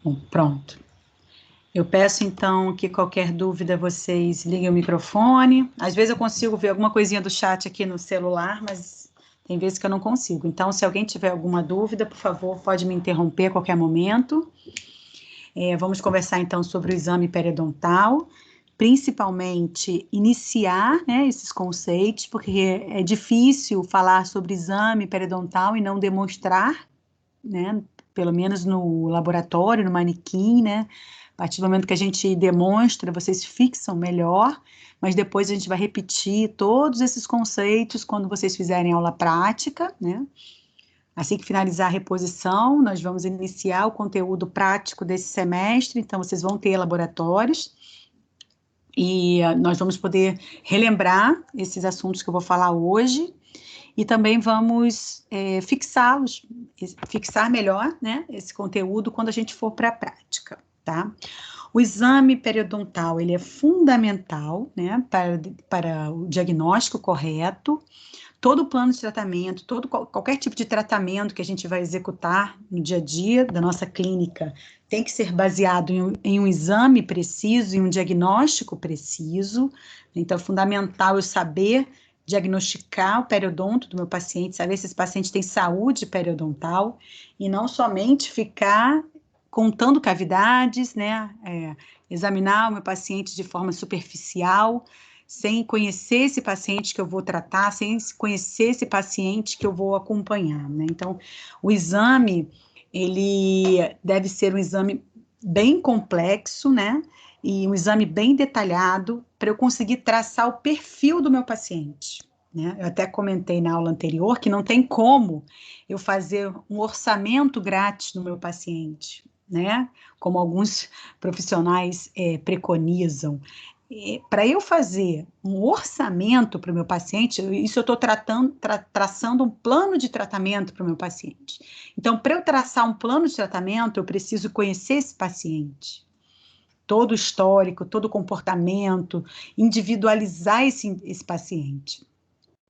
Bom, pronto. Eu peço, então, que qualquer dúvida vocês liguem o microfone. Às vezes eu consigo ver alguma coisinha do chat aqui no celular, mas tem vezes que eu não consigo. Então, se alguém tiver alguma dúvida, por favor, pode me interromper a qualquer momento. Vamos conversar, então, sobre o exame periodontal, principalmente iniciar, né, esses conceitos, porque é difícil falar sobre exame periodontal e não demonstrar, né, pelo menos no laboratório, no manequim, né, a partir do momento que a gente demonstra, vocês fixam melhor, mas depois a gente vai repetir todos esses conceitos quando vocês fizerem aula prática, né. Assim que finalizar a reposição, nós vamos iniciar o conteúdo prático desse semestre, então vocês vão ter laboratórios, e nós vamos poder relembrar esses assuntos que eu vou falar hoje, e também vamos fixá-los, fixar melhor, né, esse conteúdo quando a gente for para a prática, tá? O exame periodontal, ele é fundamental, né, para o diagnóstico correto. Todo o plano de tratamento, qualquer tipo de tratamento que a gente vai executar no dia a dia da nossa clínica tem que ser baseado em um exame preciso, em um diagnóstico preciso. Então, é fundamental eu saber diagnosticar o periodonto do meu paciente, saber se esse paciente tem saúde periodontal, e não somente ficar contando cavidades, né? Examinar o meu paciente de forma superficial, sem conhecer esse paciente que eu vou tratar, sem conhecer esse paciente que eu vou acompanhar, né? Então, o exame, ele deve ser um exame bem complexo, né? E um exame bem detalhado para eu conseguir traçar o perfil do meu paciente, né? Eu até comentei na aula anterior que não tem como eu fazer um orçamento grátis no meu paciente, né? Como alguns profissionais preconizam. Para eu fazer um orçamento para o meu paciente, isso eu estou traçando um plano de tratamento para o meu paciente. Então, para eu traçar um plano de tratamento, eu preciso conhecer esse paciente, todo o histórico, todo o comportamento, individualizar esse paciente,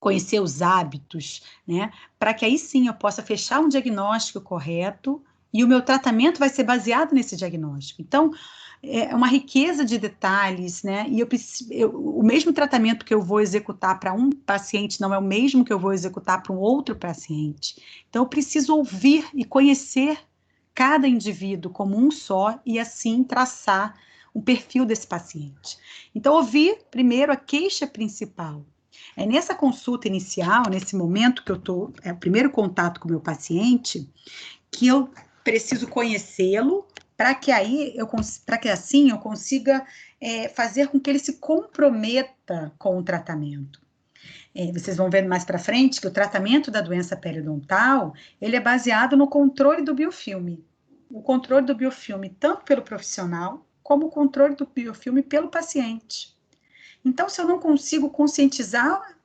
conhecer os hábitos, né? Para que aí sim eu possa fechar um diagnóstico correto e o meu tratamento vai ser baseado nesse diagnóstico. Então, é uma riqueza de detalhes, né? E o mesmo tratamento que eu vou executar para um paciente não é o mesmo que eu vou executar para um outro paciente. Então, eu preciso ouvir e conhecer cada indivíduo como um só e assim traçar o perfil desse paciente. Então, ouvir primeiro a queixa principal. É nessa consulta inicial, nesse momento que eu estou, é o primeiro contato com o meu paciente, que eu preciso conhecê-lo, para que assim eu consiga fazer com que ele se comprometa com o tratamento. Vocês vão ver mais para frente que o tratamento da doença periodontal, ele é baseado no controle do biofilme. O controle do biofilme tanto pelo profissional, como o controle do biofilme pelo paciente. Então, se eu não consigo conscientizar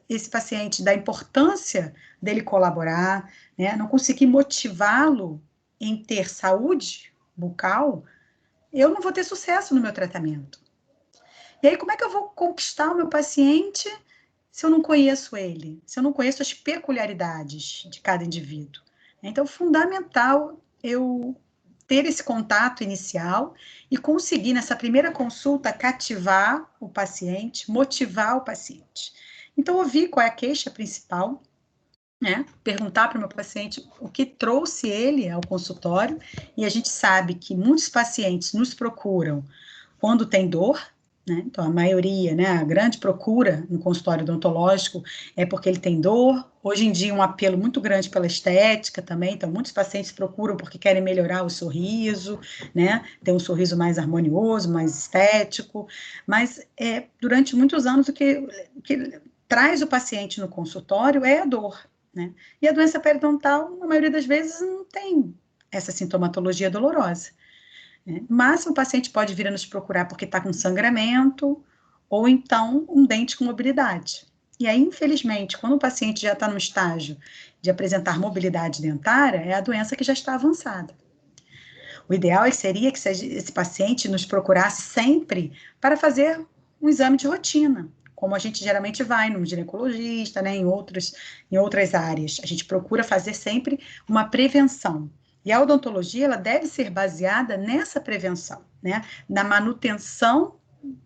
esse paciente da importância dele colaborar, né, não conseguir motivá-lo em ter saúde bucal, eu não vou ter sucesso no meu tratamento. E aí, como é que eu vou conquistar o meu paciente se eu não conheço ele, se eu não conheço as peculiaridades de cada indivíduo? Então, é fundamental eu ter esse contato inicial e conseguir, nessa primeira consulta, cativar o paciente, motivar o paciente. Então, ouvir qual é a queixa principal, né? Perguntar para o meu paciente o que trouxe ele ao consultório, e a gente sabe que muitos pacientes nos procuram quando tem dor, né? Então, a maioria, né, a grande procura no consultório odontológico é porque ele tem dor. Hoje em dia, um apelo muito grande pela estética também, então muitos pacientes procuram porque querem melhorar o sorriso, né, ter um sorriso mais harmonioso, mais estético, mas durante muitos anos o que traz o paciente no consultório é a dor, né, e a doença periodontal, na maioria das vezes, não tem essa sintomatologia dolorosa. Mas o paciente pode vir a nos procurar porque está com sangramento, ou então um dente com mobilidade. E aí, infelizmente, quando o paciente já está no estágio de apresentar mobilidade dentária, é a doença que já está avançada. O ideal seria que esse paciente nos procurasse sempre para fazer um exame de rotina, como a gente geralmente vai no ginecologista, né, em outras áreas. A gente procura fazer sempre uma prevenção. E a odontologia, ela deve ser baseada nessa prevenção, né? Na manutenção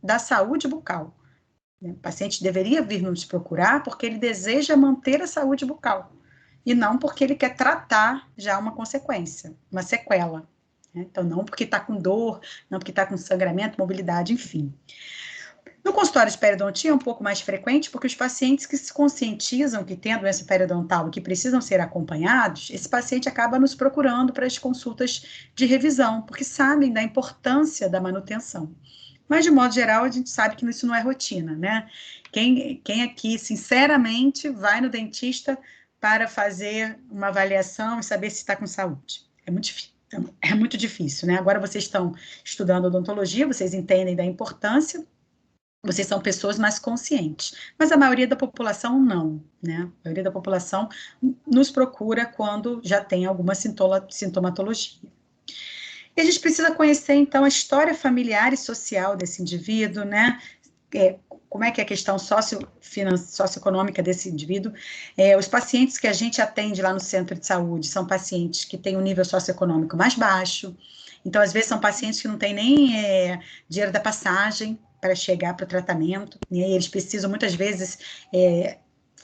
da saúde bucal. O paciente deveria vir nos procurar porque ele deseja manter a saúde bucal, e não porque ele quer tratar já uma consequência, uma sequela. Então, não porque está com dor, não porque está com sangramento, mobilidade, enfim. No consultório de periodontia é um pouco mais frequente, porque os pacientes que se conscientizam que têm a doença periodontal e que precisam ser acompanhados, esse paciente acaba nos procurando para as consultas de revisão, porque sabem da importância da manutenção. Mas, de modo geral, a gente sabe que isso não é rotina, né? Quem aqui, sinceramente, vai no dentista para fazer uma avaliação e saber se está com saúde? É muito difícil, né? Agora vocês estão estudando odontologia, vocês entendem da importância, vocês são pessoas mais conscientes, mas a maioria da população não, né? A maioria da população nos procura quando já tem alguma sintomatologia. E a gente precisa conhecer, então, a história familiar e social desse indivíduo, né? Como é que é a questão socioeconômica desse indivíduo. Os pacientes que a gente atende lá no centro de saúde são pacientes que têm um nível socioeconômico mais baixo, então, às vezes, são pacientes que não têm nem dinheiro da passagem para chegar para o tratamento, né? E eles precisam, muitas vezes,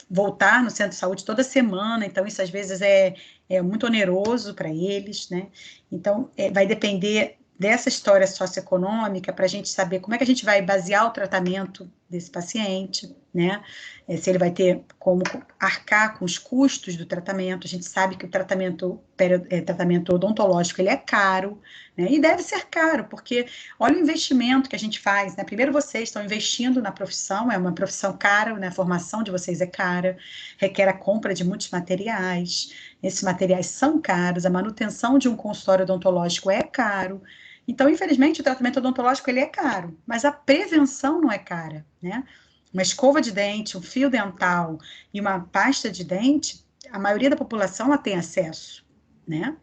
voltar no centro de saúde toda semana, então isso, às vezes, é muito oneroso para eles, né? Então, vai depender dessa história socioeconômica para a gente saber como é que a gente vai basear o tratamento desse paciente, né? Se ele vai ter como arcar com os custos do tratamento. A gente sabe que o tratamento odontológico, ele é caro, né? E deve ser caro, porque olha o investimento que a gente faz, né? Primeiro, vocês estão investindo na profissão, é uma profissão cara, né? A formação de vocês é cara, requer a compra de muitos materiais, esses materiais são caros, a manutenção de um consultório odontológico é caro. Então, infelizmente, o tratamento odontológico, ele é caro, mas a prevenção não é cara, né? Uma escova de dente, um fio dental e uma pasta de dente, a maioria da população ela tem acesso, né?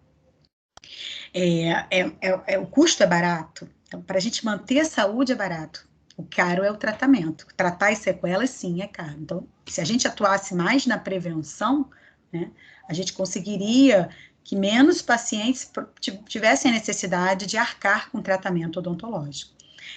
O custo é barato, então, para a gente manter a saúde é barato. O caro é o tratamento. Tratar as sequelas, sim, é caro. Então, se a gente atuasse mais na prevenção, né, a gente conseguiria que menos pacientes tivessem a necessidade de arcar com tratamento odontológico.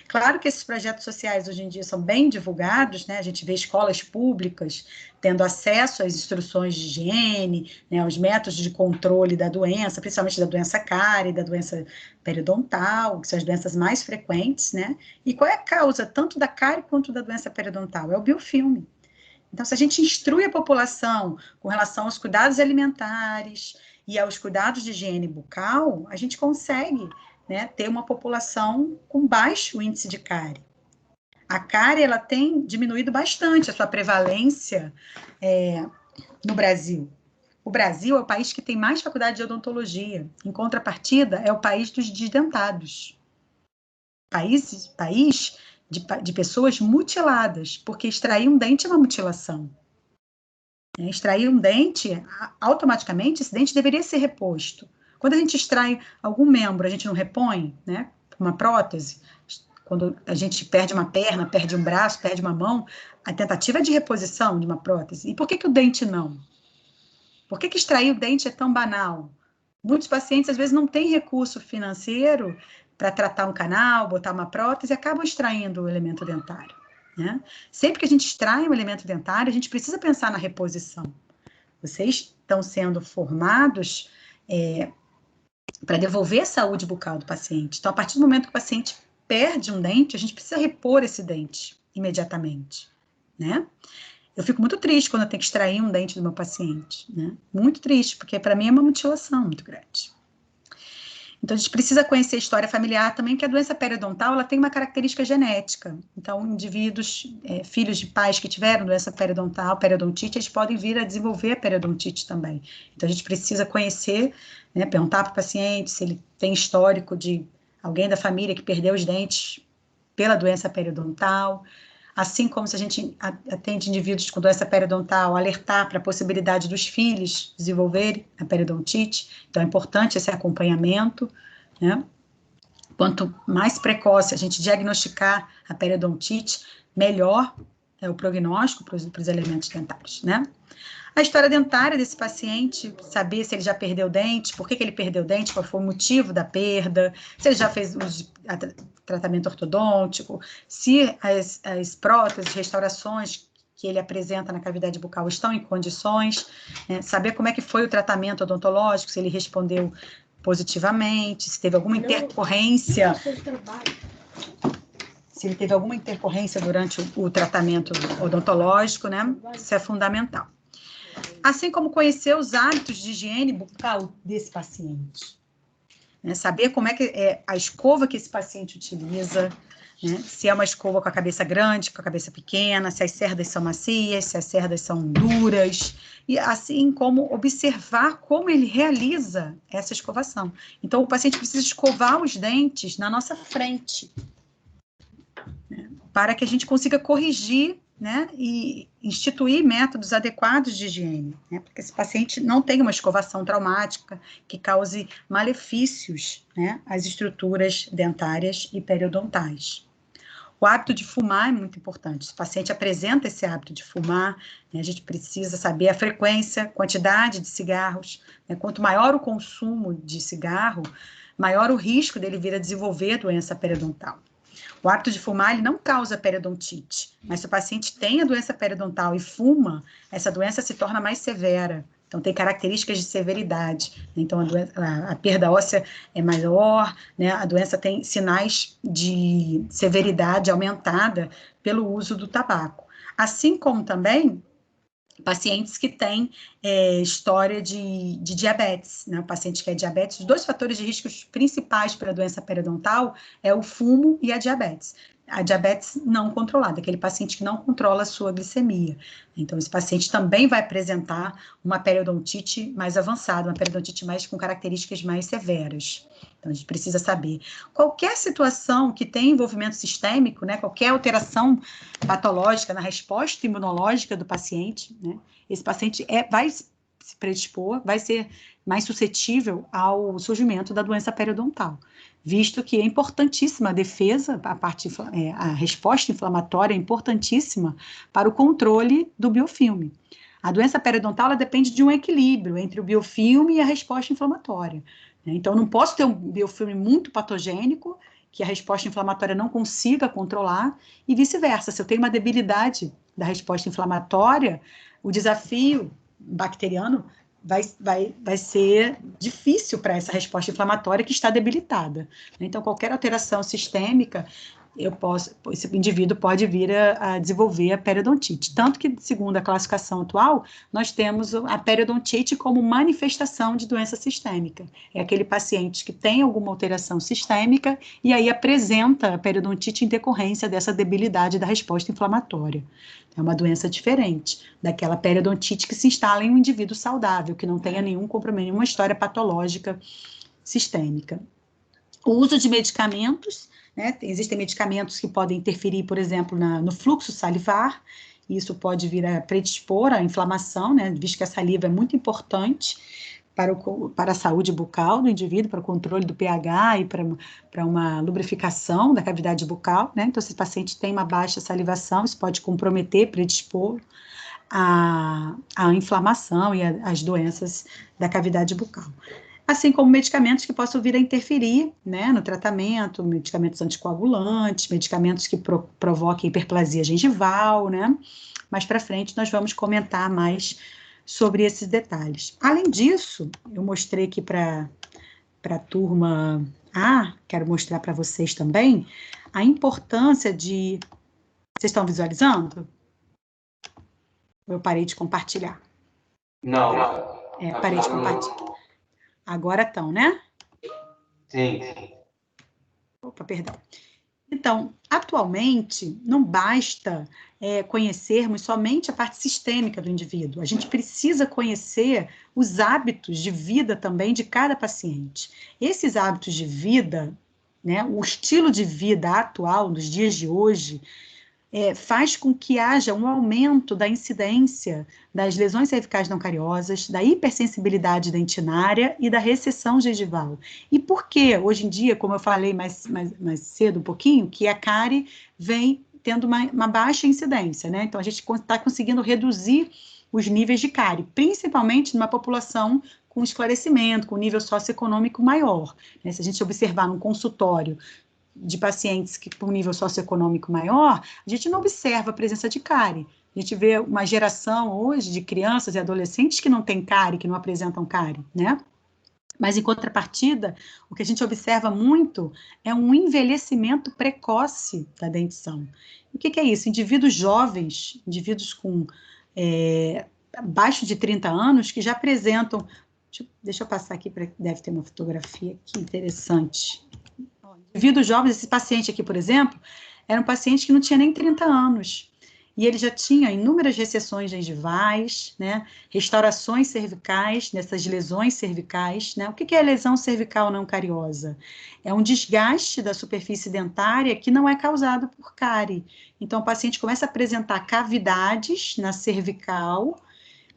Claro que esses projetos sociais hoje em dia são bem divulgados, né? A gente vê escolas públicas tendo acesso às instruções de higiene, né, aos métodos de controle da doença, principalmente da doença cárie, da doença periodontal, que são as doenças mais frequentes, né? E qual é a causa tanto da cárie quanto da doença periodontal? É o biofilme. Então, se a gente instrui a população com relação aos cuidados alimentares e aos cuidados de higiene bucal, a gente consegue, né, ter uma população com baixo índice de cárie. A cárie, ela tem diminuído bastante a sua prevalência no Brasil. O Brasil é o país que tem mais faculdade de odontologia. Em contrapartida, é o país dos desdentados. País de pessoas mutiladas, porque extrair um dente é uma mutilação. Extrair um dente, automaticamente, esse dente deveria ser reposto. Quando a gente extrai algum membro, a gente não repõe, né? Uma prótese. Quando a gente perde uma perna, perde um braço, perde uma mão, a tentativa é de reposição de uma prótese. E por que o dente não? Por que extrair o dente é tão banal? Muitos pacientes, às vezes, não têm recurso financeiro para tratar um canal, botar uma prótese, e acabam extraindo o elemento dentário, né? Sempre que a gente extrai um elemento dentário, a gente precisa pensar na reposição. Vocês estão sendo formados para devolver a saúde bucal do paciente. Então, a partir do momento que o paciente perde um dente, a gente precisa repor esse dente imediatamente, né? Eu fico muito triste quando eu tenho que extrair um dente do meu paciente, né? Muito triste, porque para mim é uma mutilação muito grande. Então, a gente precisa conhecer a história familiar também, que a doença periodontal, ela tem uma característica genética. Então, indivíduos, filhos de pais que tiveram doença periodontal, periodontite, eles podem vir a desenvolver a periodontite também. Então, a gente precisa conhecer, né, perguntar para o paciente se ele tem histórico de alguém da família que perdeu os dentes pela doença periodontal. Assim como se a gente atende indivíduos com doença periodontal, alertar para a possibilidade dos filhos desenvolverem a periodontite. Então, é importante esse acompanhamento, né? Quanto mais precoce a gente diagnosticar a periodontite, melhor é o prognóstico para os elementos dentários, né? A história dentária desse paciente, saber se ele já perdeu dente, por que ele perdeu dente, qual foi o motivo da perda, se ele já fez tratamento ortodôntico, se as próteses, restaurações que ele apresenta na cavidade bucal estão em condições, né? Saber como é que foi o tratamento odontológico, se ele respondeu positivamente, se teve alguma intercorrência, se ele teve alguma intercorrência durante o tratamento odontológico, né? Isso é fundamental. Assim como conhecer os hábitos de higiene bucal desse paciente. Né? Saber como é que é a escova que esse paciente utiliza, né? Se é uma escova com a cabeça grande, com a cabeça pequena, se as cerdas são macias, se as cerdas são duras, e assim como observar como ele realiza essa escovação. Então, o paciente precisa escovar os dentes na nossa frente, né? Para que a gente consiga corrigir, né, e instituir métodos adequados de higiene, né, porque esse paciente não tem uma escovação traumática que cause malefícios, né, às estruturas dentárias e periodontais. O hábito de fumar é muito importante. Se o paciente apresenta esse hábito de fumar, né, a gente precisa saber a frequência, quantidade de cigarros, né, quanto maior o consumo de cigarro, maior o risco dele vir a desenvolver doença periodontal. O hábito de fumar, ele não causa periodontite, mas se o paciente tem a doença periodontal e fuma, essa doença se torna mais severa. Então, tem características de severidade. Então, a perda óssea é maior, né? A doença tem sinais de severidade aumentada pelo uso do tabaco. Assim como também pacientes que têm história de diabetes, né? O paciente que é diabetes, os dois fatores de riscos principais para a doença periodontal é o fumo e a diabetes. A diabetes não controlada, aquele paciente que não controla a sua glicemia. Então, esse paciente também vai apresentar uma periodontite mais avançada, uma periodontite com características mais severas. Então, a gente precisa saber. Qualquer situação que tem envolvimento sistêmico, né, qualquer alteração patológica na resposta imunológica do paciente, né, esse paciente vai se predispor, vai ser mais suscetível ao surgimento da doença periodontal, visto que é importantíssima a defesa, a resposta inflamatória é importantíssima para o controle do biofilme. A doença periodontal ela depende de um equilíbrio entre o biofilme e a resposta inflamatória. Então, eu não posso ter um biofilme muito patogênico, que a resposta inflamatória não consiga controlar, e vice-versa. Se eu tenho uma debilidade da resposta inflamatória, o desafio bacteriano vai ser difícil para essa resposta inflamatória que está debilitada. Então, qualquer alteração sistêmica, esse indivíduo pode vir a desenvolver a periodontite. Tanto que, segundo a classificação atual, nós temos a periodontite como manifestação de doença sistêmica. É aquele paciente que tem alguma alteração sistêmica e aí apresenta a periodontite em decorrência dessa debilidade da resposta inflamatória. É uma doença diferente daquela periodontite que se instala em um indivíduo saudável, que não tenha nenhum comprometimento, nenhuma história patológica sistêmica. O uso de medicamentos, né? Existem medicamentos que podem interferir, por exemplo, no fluxo salivar, e isso pode vir a predispor à inflamação, né? Visto que a saliva é muito importante para a saúde bucal do indivíduo, para o controle do pH e para uma lubrificação da cavidade bucal, né? Então, se o paciente tem uma baixa salivação, isso pode comprometer, predispor a inflamação e as doenças da cavidade bucal. Assim como medicamentos que possam vir a interferir, né, no tratamento, medicamentos anticoagulantes, medicamentos que provoquem hiperplasia gengival, né? Mais para frente nós vamos comentar mais sobre esses detalhes. Além disso, eu mostrei aqui para a turma A, quero mostrar para vocês também, a importância de... Vocês estão visualizando? Eu parei de compartilhar. Não. Parei de compartilhar. Agora estão, né? Sim. Opa, perdão. Então, atualmente, não basta conhecermos somente a parte sistêmica do indivíduo. A gente precisa conhecer os hábitos de vida também de cada paciente. Esses hábitos de vida, né, o estilo de vida atual, nos dias de hoje, faz com que haja um aumento da incidência das lesões cervicais não cariosas, da hipersensibilidade dentinária e da recessão gengival. E por que, hoje em dia, como eu falei mais cedo um pouquinho, que a cárie vem tendo uma baixa incidência, né? Então, a gente está conseguindo reduzir os níveis de cárie, principalmente numa população com esclarecimento, com nível socioeconômico maior, né? Se a gente observar num consultório de pacientes que com nível socioeconômico maior, a gente não observa a presença de cárie. A gente vê uma geração hoje de crianças e adolescentes que não tem cárie, que não apresentam cárie, né? Mas, em contrapartida, o que a gente observa muito é um envelhecimento precoce da dentição. O que é isso? Indivíduos jovens, indivíduos com abaixo de 30 anos, que já apresentam... Deixa eu passar aqui, deve ter uma fotografia aqui interessante. Indivíduos jovens, esse paciente aqui, por exemplo, era um paciente que não tinha nem 30 anos. E ele já tinha inúmeras recessões gengivais, né, restaurações cervicais, nessas lesões cervicais, né? O que é lesão cervical não cariosa? É um desgaste da superfície dentária que não é causado por cárie. Então, o paciente começa a apresentar cavidades na cervical,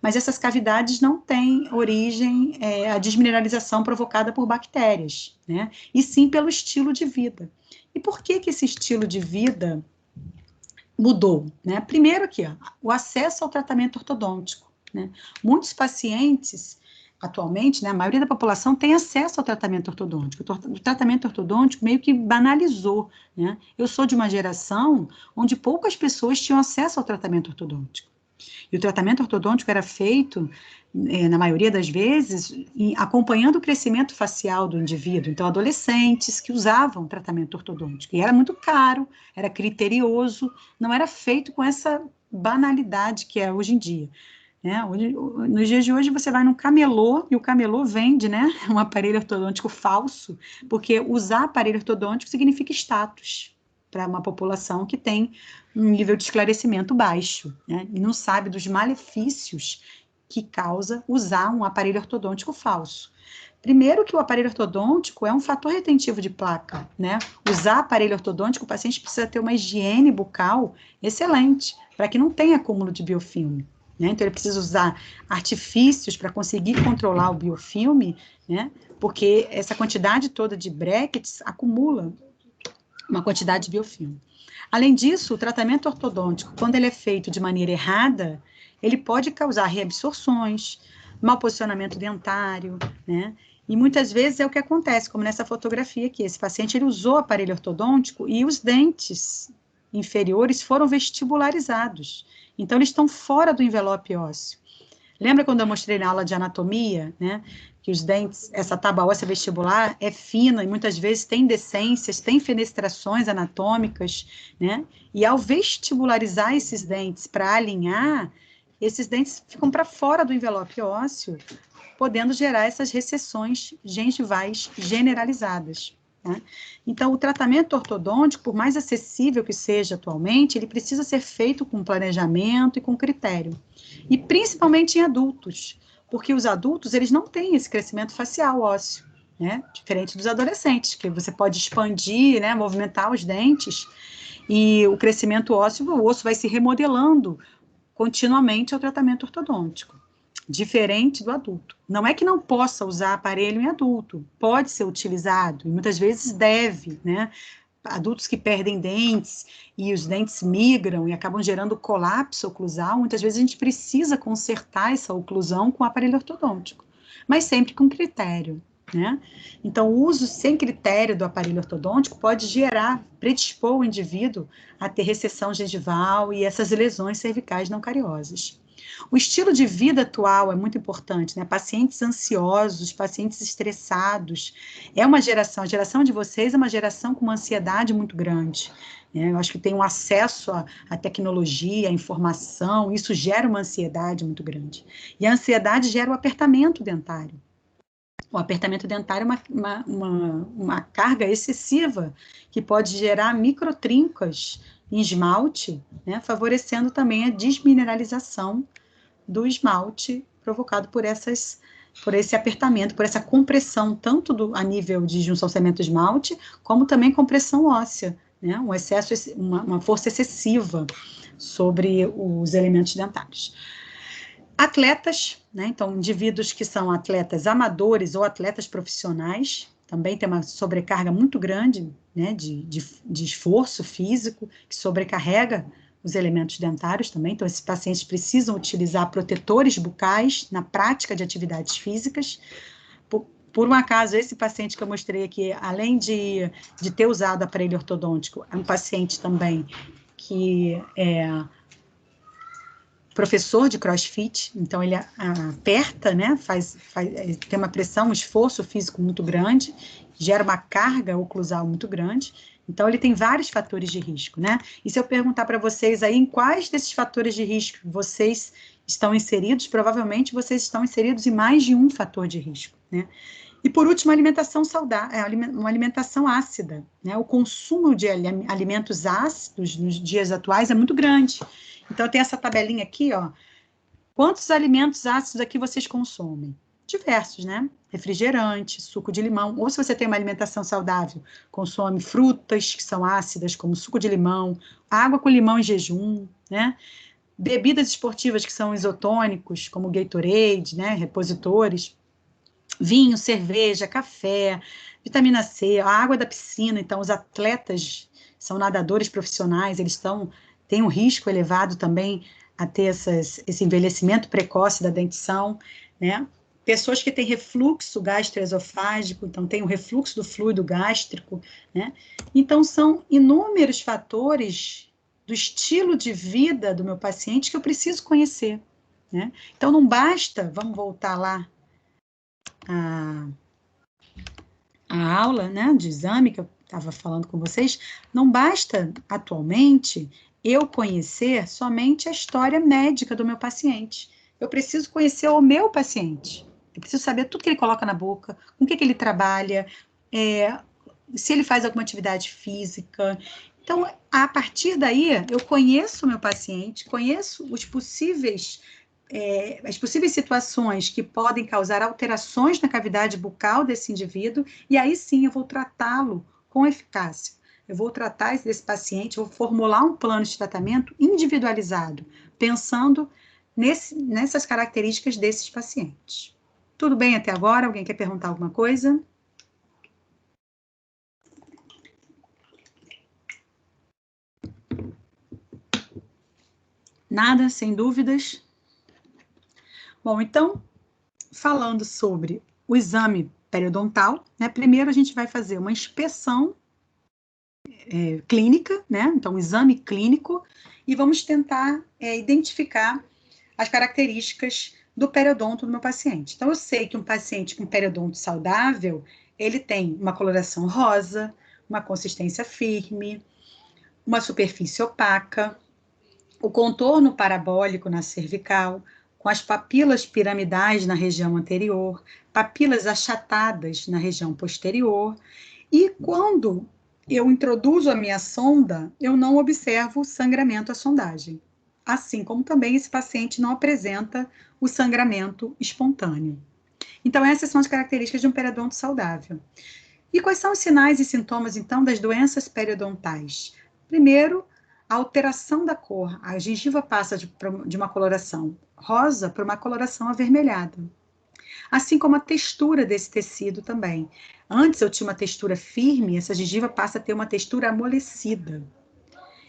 mas essas cavidades não têm origem, a desmineralização provocada por bactérias, né? E sim pelo estilo de vida. E por que esse estilo de vida mudou, né? Primeiro aqui, ó, o acesso ao tratamento ortodôntico, né? Muitos pacientes, atualmente, né, a maioria da população tem acesso ao tratamento ortodôntico. O tratamento ortodôntico meio que banalizou, né? Eu sou de uma geração onde poucas pessoas tinham acesso ao tratamento ortodôntico. E o tratamento ortodôntico era feito, na maioria das vezes, acompanhando o crescimento facial do indivíduo. Então, adolescentes que usavam tratamento ortodôntico. E era muito caro, era criterioso, não era feito com essa banalidade que é hoje em dia. Né? Nos dias de hoje, você vai num camelô, e o camelô vende, né, um aparelho ortodôntico falso, porque usar aparelho ortodôntico significa status para uma população que tem um nível de esclarecimento baixo, né, e não sabe dos malefícios que causa usar um aparelho ortodôntico falso. Primeiro que o aparelho ortodôntico é um fator retentivo de placa, né? Usar aparelho ortodôntico, o paciente precisa ter uma higiene bucal excelente, para que não tenha acúmulo de biofilme, né? Então, ele precisa usar artifícios para conseguir controlar o biofilme, né? Porque essa quantidade toda de brackets acumula uma quantidade de biofilme. Além disso, o tratamento ortodôntico, quando ele é feito de maneira errada, ele pode causar reabsorções, mau posicionamento dentário, né? E muitas vezes é o que acontece, como nessa fotografia aqui. Esse paciente, ele usou aparelho ortodôntico e os dentes inferiores foram vestibularizados. Então, eles estão fora do envelope ósseo. Lembra quando eu mostrei na aula de anatomia, né, que os dentes, essa tábua óssea vestibular é fina e muitas vezes tem decências, tem fenestrações anatômicas, né, e ao vestibularizar esses dentes para alinhar, esses dentes ficam para fora do envelope ósseo, podendo gerar essas recessões gengivais generalizadas. Né? Então, o tratamento ortodôntico, por mais acessível que seja atualmente, ele precisa ser feito com planejamento e com critério. E principalmente em adultos, porque os adultos, eles não têm esse crescimento facial ósseo, né? Diferente dos adolescentes, que você pode expandir, né, movimentar os dentes, e o crescimento ósseo, o osso vai se remodelando continuamente ao tratamento ortodôntico. Diferente do adulto. Não é que não possa usar aparelho em adulto, pode ser utilizado, e muitas vezes deve, né? Adultos que perdem dentes, e os dentes migram e acabam gerando colapso oclusal, muitas vezes a gente precisa consertar essa oclusão com o aparelho ortodôntico, mas sempre com critério, né? Então, o uso sem critério do aparelho ortodôntico pode predispor o indivíduo a ter recessão gengival e essas lesões cervicais não cariosas. O estilo de vida atual é muito importante, né? Pacientes ansiosos, pacientes estressados. A geração de vocês é uma geração com uma ansiedade muito grande. Né? Eu acho que tem um acesso à tecnologia, à informação, isso gera uma ansiedade muito grande. E a ansiedade gera o apertamento dentário. O apertamento dentário é uma carga excessiva que pode gerar microtrincas em esmalte, né? Favorecendo também a desmineralização do esmalte provocado por esse apertamento, por essa compressão, tanto a nível de junção cemento-esmalte, como também compressão óssea, né? Um excesso, uma força excessiva sobre os elementos dentários. Atletas, né? Então, indivíduos que são atletas amadores ou atletas profissionais, também tem uma sobrecarga muito grande, né, de esforço físico, que sobrecarrega os elementos dentários também, então esses pacientes precisam utilizar protetores bucais na prática de atividades físicas. Por um acaso, esse paciente que eu mostrei aqui, além de ter usado aparelho ortodôntico, é um paciente também que é professor de CrossFit, então ele aperta, né, tem uma pressão, um esforço físico muito grande, gera uma carga oclusal muito grande, então ele tem vários fatores de risco, né? E se eu perguntar para vocês aí, em quais desses fatores de risco vocês estão inseridos, provavelmente vocês estão inseridos em mais de um fator de risco, né? E por último, a alimentação saudável, uma alimentação ácida, né? O consumo de alimentos ácidos nos dias atuais é muito grande. Então, tem essa tabelinha aqui, ó. Quantos alimentos ácidos aqui vocês consomem? Diversos, né? Refrigerante, suco de limão. Ou se você tem uma alimentação saudável, consome frutas que são ácidas, como suco de limão, água com limão em jejum, né? Bebidas esportivas que são isotônicos, como Gatorade, né? Repositores. Vinho, cerveja, café, vitamina C, a água da piscina. Então, os atletas são nadadores profissionais, eles têm um risco elevado também a ter esse envelhecimento precoce da dentição, né? Pessoas que têm refluxo gastroesofágico, então tem o refluxo do fluido gástrico, né? Então, são inúmeros fatores do estilo de vida do meu paciente que eu preciso conhecer, né? Então, não basta, vamos voltar lá a aula, né, de exame que eu estava falando com vocês, não basta, atualmente, eu conhecer somente a história médica do meu paciente. Eu preciso conhecer o meu paciente. Eu preciso saber tudo que ele coloca na boca, com o que ele trabalha, se ele faz alguma atividade física. Então, a partir daí, eu conheço o meu paciente, conheço as possíveis situações que podem causar alterações na cavidade bucal desse indivíduo, e aí sim eu vou tratá-lo com eficácia. Eu vou tratar desse paciente, vou formular um plano de tratamento individualizado, pensando nessas características desses pacientes. Tudo bem até agora? Alguém quer perguntar alguma coisa? Nada? Sem dúvidas? Bom, então, falando sobre o exame periodontal, né, primeiro a gente vai fazer uma inspeção clínica, né, então um exame clínico, e vamos tentar identificar as características do periodonto do meu paciente. Então, eu sei que um paciente com periodonto saudável, ele tem uma coloração rosa, uma consistência firme, uma superfície opaca, o contorno parabólico na cervical, com as papilas piramidais na região anterior, papilas achatadas na região posterior, e quando eu introduzo a minha sonda, eu não observo sangramento à sondagem, assim como também esse paciente não apresenta o sangramento espontâneo. Então, essas são as características de um periodonto saudável. E quais são os sinais e sintomas, então, das doenças periodontais? Primeiro, a alteração da cor. A gengiva passa de uma coloração rosa para uma coloração avermelhada. Assim como a textura desse tecido também. Antes eu tinha uma textura firme, essa gengiva passa a ter uma textura amolecida.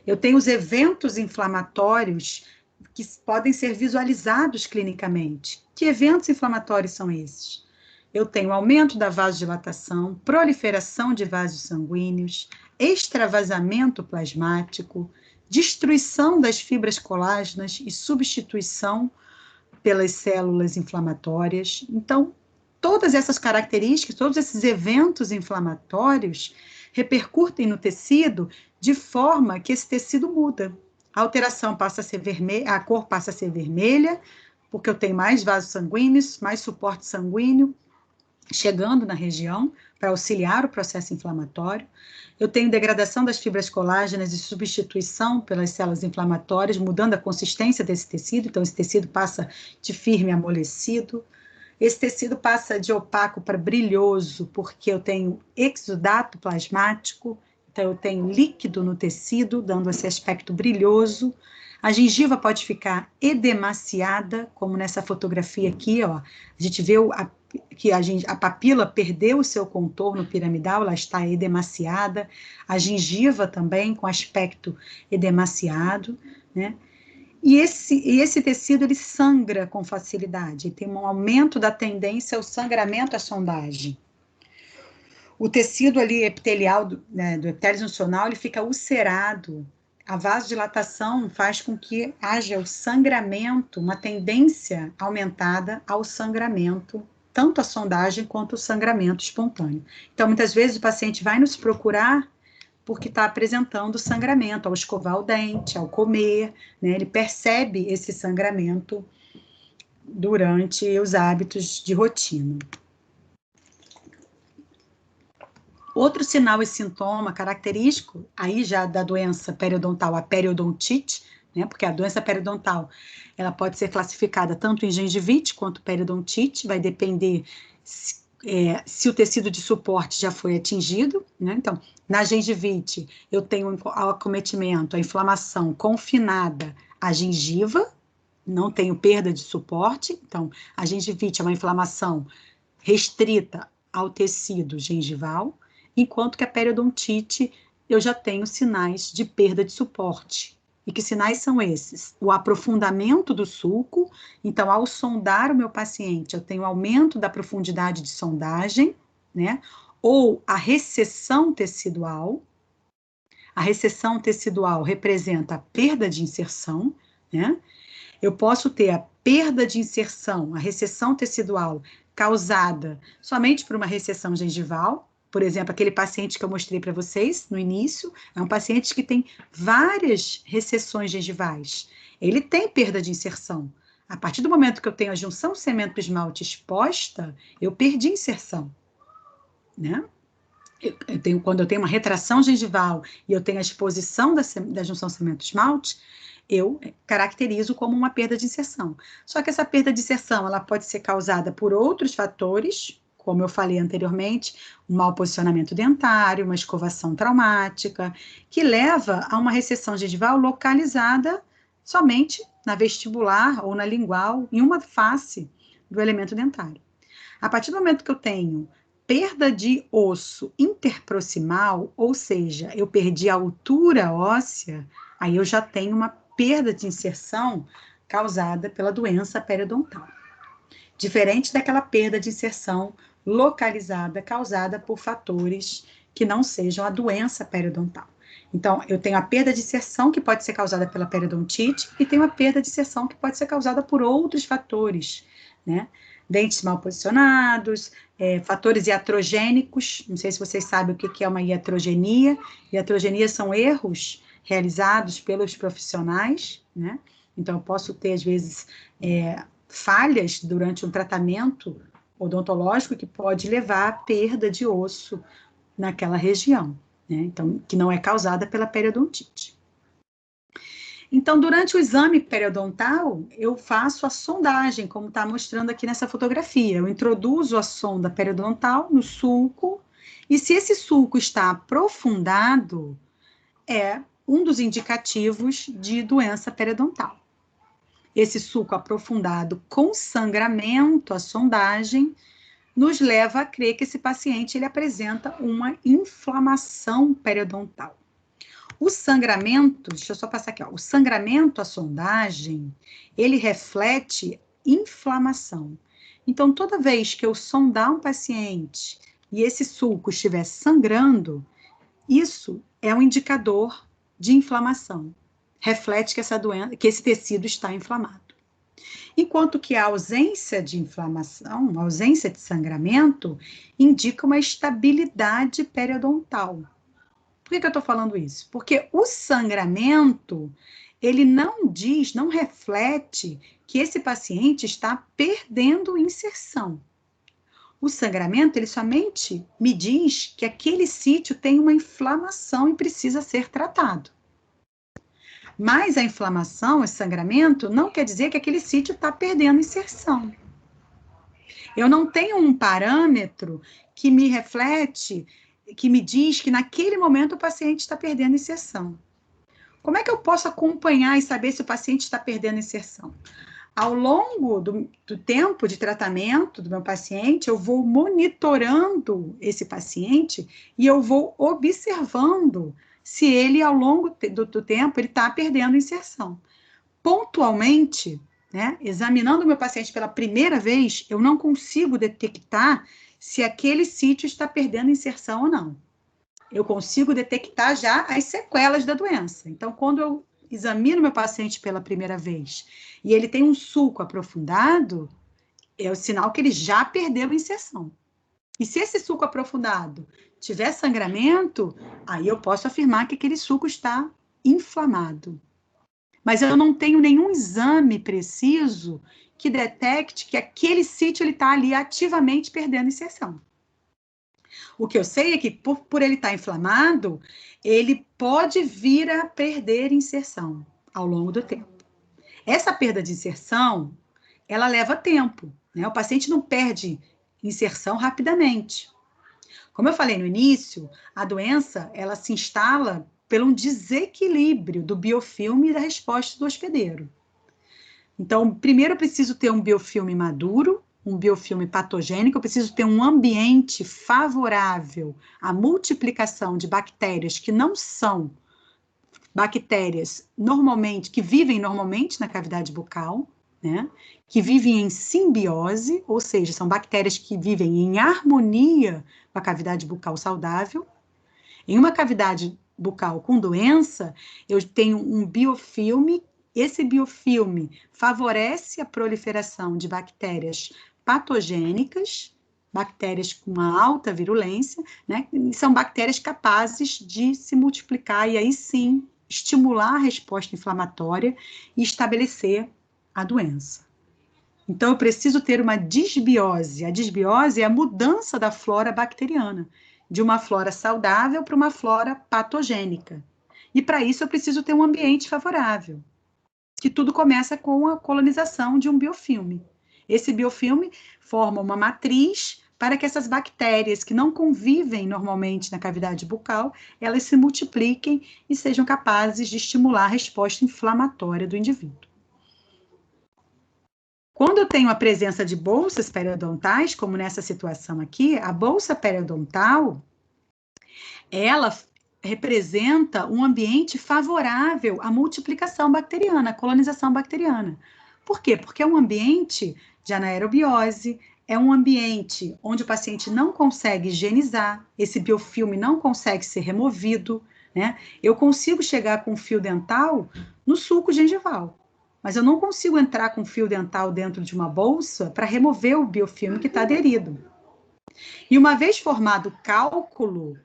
Eu tenho os eventos inflamatórios que podem ser visualizados clinicamente. Que eventos inflamatórios são esses? Eu tenho aumento da vasodilatação, proliferação de vasos sanguíneos, extravasamento plasmático, destruição das fibras colágenas e substituição pelas células inflamatórias. Então, todas essas características, todos esses eventos inflamatórios repercutem no tecido de forma que esse tecido muda. A alteração passa a ser vermelha, a cor passa a ser vermelha, porque eu tenho mais vasos sanguíneos, mais suporte sanguíneo chegando na região para auxiliar o processo inflamatório. Eu tenho degradação das fibras colágenas e substituição pelas células inflamatórias, mudando a consistência desse tecido. Então, esse tecido passa de firme a amolecido. Esse tecido passa de opaco para brilhoso, porque eu tenho exudato plasmático, então eu tenho líquido no tecido, dando esse aspecto brilhoso. A gengiva pode ficar edemaciada, como nessa fotografia aqui, ó. A gente vê que a papila perdeu o seu contorno piramidal, ela está edemaciada. A gengiva também com aspecto edemaciado, né? E esse tecido, ele sangra com facilidade, tem um aumento da tendência ao sangramento à sondagem. O tecido ali epitelial, né, do epitélio juncional, ele fica ulcerado. A vasodilatação faz com que haja o sangramento, uma tendência aumentada ao sangramento, tanto a sondagem quanto o sangramento espontâneo. Então, muitas vezes o paciente vai nos procurar porque está apresentando sangramento ao escovar o dente, ao comer, né? Ele percebe esse sangramento durante os hábitos de rotina. Outro sinal e sintoma característico, aí já da doença periodontal, a periodontite, né? Porque a doença periodontal, ela pode ser classificada tanto em gengivite quanto periodontite, vai depender se o tecido de suporte já foi atingido, né? Então, na gengivite, eu tenho o acometimento, a inflamação confinada à gengiva, não tenho perda de suporte, então, a gengivite é uma inflamação restrita ao tecido gengival, enquanto que a periodontite, eu já tenho sinais de perda de suporte. E que sinais são esses? O aprofundamento do sulco, então, ao sondar o meu paciente, eu tenho aumento da profundidade de sondagem, né? Ou a recessão tecidual. A recessão tecidual representa a perda de inserção, né? Eu posso ter a perda de inserção, a recessão tecidual, causada somente por uma recessão gengival. Por exemplo, aquele paciente que eu mostrei para vocês no início, é um paciente que tem várias recessões gengivais. Ele tem perda de inserção. A partir do momento que eu tenho a junção cemento-esmalte exposta, eu perdi inserção, né? Quando eu tenho uma retração gengival e eu tenho a exposição da junção cemento-esmalte, eu caracterizo como uma perda de inserção. Só que essa perda de inserção, ela pode ser causada por outros fatores, como eu falei anteriormente, um mau posicionamento dentário, uma escovação traumática, que leva a uma recessão gengival localizada somente na vestibular ou na lingual, em uma face do elemento dentário. A partir do momento que eu tenho perda de osso interproximal, ou seja, eu perdi a altura óssea, aí eu já tenho uma perda de inserção causada pela doença periodontal. Diferente daquela perda de inserção localizada, causada por fatores que não sejam a doença periodontal. Então, eu tenho a perda de inserção que pode ser causada pela periodontite e tenho a perda de inserção que pode ser causada por outros fatores, né? Dentes mal posicionados, fatores iatrogênicos, não sei se vocês sabem o que é uma iatrogenia. Iatrogenia são erros realizados pelos profissionais, né? Então, eu posso ter, às vezes, falhas durante um tratamento odontológico que pode levar à perda de osso naquela região, né? Então, que não é causada pela periodontite. Então, durante o exame periodontal, eu faço a sondagem, como está mostrando aqui nessa fotografia. Eu introduzo a sonda periodontal no sulco, e se esse sulco está aprofundado, é um dos indicativos de doença periodontal. Esse sulco aprofundado com sangramento, a sondagem, nos leva a crer que esse paciente ele apresenta uma inflamação periodontal. O sangramento, deixa eu só passar aqui, ó, o sangramento, a sondagem, ele reflete inflamação. Então, toda vez que eu sondar um paciente e esse sulco estiver sangrando, isso é um indicador de inflamação. Reflete que essa doença, que esse tecido está inflamado. Enquanto que a ausência de inflamação, a ausência de sangramento, indica uma estabilidade periodontal. Por que eu estou falando isso? Porque o sangramento, ele não diz, não reflete que esse paciente está perdendo inserção. O sangramento, ele somente me diz que aquele sítio tem uma inflamação e precisa ser tratado. Mas a inflamação, esse sangramento, não quer dizer que aquele sítio está perdendo inserção. Eu não tenho um parâmetro que me reflete, que me diz que naquele momento o paciente está perdendo inserção. Como é que eu posso acompanhar e saber se o paciente está perdendo inserção? Ao longo do tempo de tratamento do meu paciente, eu vou monitorando esse paciente e eu vou observando se ele, ao longo do tempo, ele está perdendo inserção. Pontualmente, né, examinando o meu paciente pela primeira vez, eu não consigo detectar se aquele sítio está perdendo inserção ou não. Eu consigo detectar já as sequelas da doença. Então, quando eu examino meu paciente pela primeira vez e ele tem um sulco aprofundado, é o sinal que ele já perdeu inserção. E se esse sulco aprofundado tiver sangramento, aí eu posso afirmar que aquele sulco está inflamado. Mas eu não tenho nenhum exame preciso que detecte que aquele sítio está ali ativamente perdendo inserção. O que eu sei é que, por ele estar inflamado, ele pode vir a perder inserção ao longo do tempo. Essa perda de inserção, ela leva tempo, né? O paciente não perde inserção rapidamente. Como eu falei no início, a doença, ela se instala por um desequilíbrio do biofilme e da resposta do hospedeiro. Então, primeiro eu preciso ter um biofilme maduro, um biofilme patogênico, eu preciso ter um ambiente favorável à multiplicação de bactérias que não são bactérias normalmente, que vivem normalmente na cavidade bucal, né? Que vivem em simbiose, ou seja, são bactérias que vivem em harmonia com a cavidade bucal saudável. Em uma cavidade bucal com doença, eu tenho um biofilme. Esse biofilme favorece a proliferação de bactérias patogênicas, bactérias com uma alta virulência, né? E são bactérias capazes de se multiplicar e aí sim estimular a resposta inflamatória e estabelecer a doença. Então, eu preciso ter uma disbiose. A disbiose é a mudança da flora bacteriana, de uma flora saudável para uma flora patogênica. E para isso eu preciso ter um ambiente favorável, que tudo começa com a colonização de um biofilme. Esse biofilme forma uma matriz para que essas bactérias que não convivem normalmente na cavidade bucal, elas se multipliquem e sejam capazes de estimular a resposta inflamatória do indivíduo. Quando eu tenho a presença de bolsas periodontais, como nessa situação aqui, a bolsa periodontal, ela representa um ambiente favorável à multiplicação bacteriana, à colonização bacteriana. Por quê? Porque é um ambiente de anaerobiose, é um ambiente onde o paciente não consegue higienizar, esse biofilme não consegue ser removido, né? Eu consigo chegar com fio dental no sulco gengival, mas eu não consigo entrar com fio dental dentro de uma bolsa para remover o biofilme que está aderido. E uma vez formado o cálculo,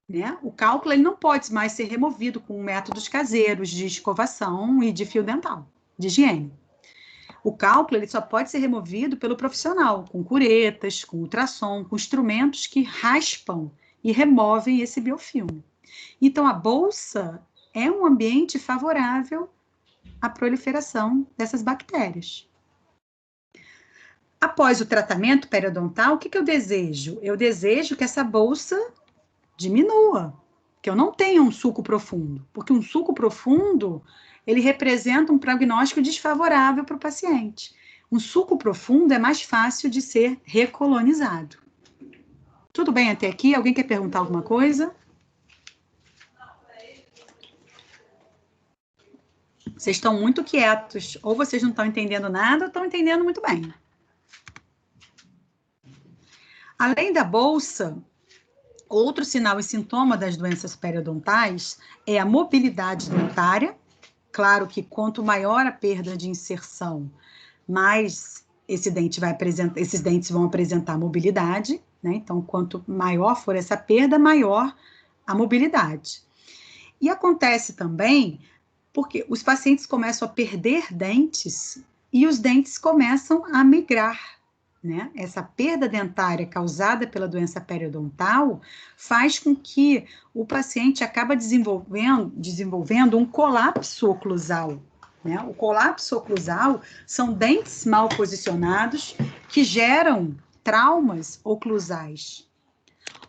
né, o cálculo ele não pode mais ser removido com métodos caseiros de escovação e de fio dental, de higiene. O cálculo ele só pode ser removido pelo profissional, com curetas, com ultrassom, com instrumentos que raspam e removem esse biofilme. Então, a bolsa é um ambiente favorável à proliferação dessas bactérias. Após o tratamento periodontal, o que eu desejo? Eu desejo que essa bolsa diminua, que eu não tenha um sulco profundo, porque um sulco profundo, ele representa um prognóstico desfavorável para o paciente. Um sulco profundo é mais fácil de ser recolonizado. Tudo bem até aqui? Alguém quer perguntar alguma coisa? Vocês estão muito quietos, ou vocês não estão entendendo nada, ou estão entendendo muito bem. Além da bolsa, outro sinal e sintoma das doenças periodontais é a mobilidade dentária. Claro que quanto maior a perda de inserção, mais esses dentes vão apresentar mobilidade, né? Então, quanto maior for essa perda, maior a mobilidade. E acontece também porque os pacientes começam a perder dentes e os dentes começam a migrar, né? Essa perda dentária causada pela doença periodontal faz com que o paciente acabe desenvolvendo um colapso oclusal, né? O colapso oclusal são dentes mal posicionados que geram traumas oclusais.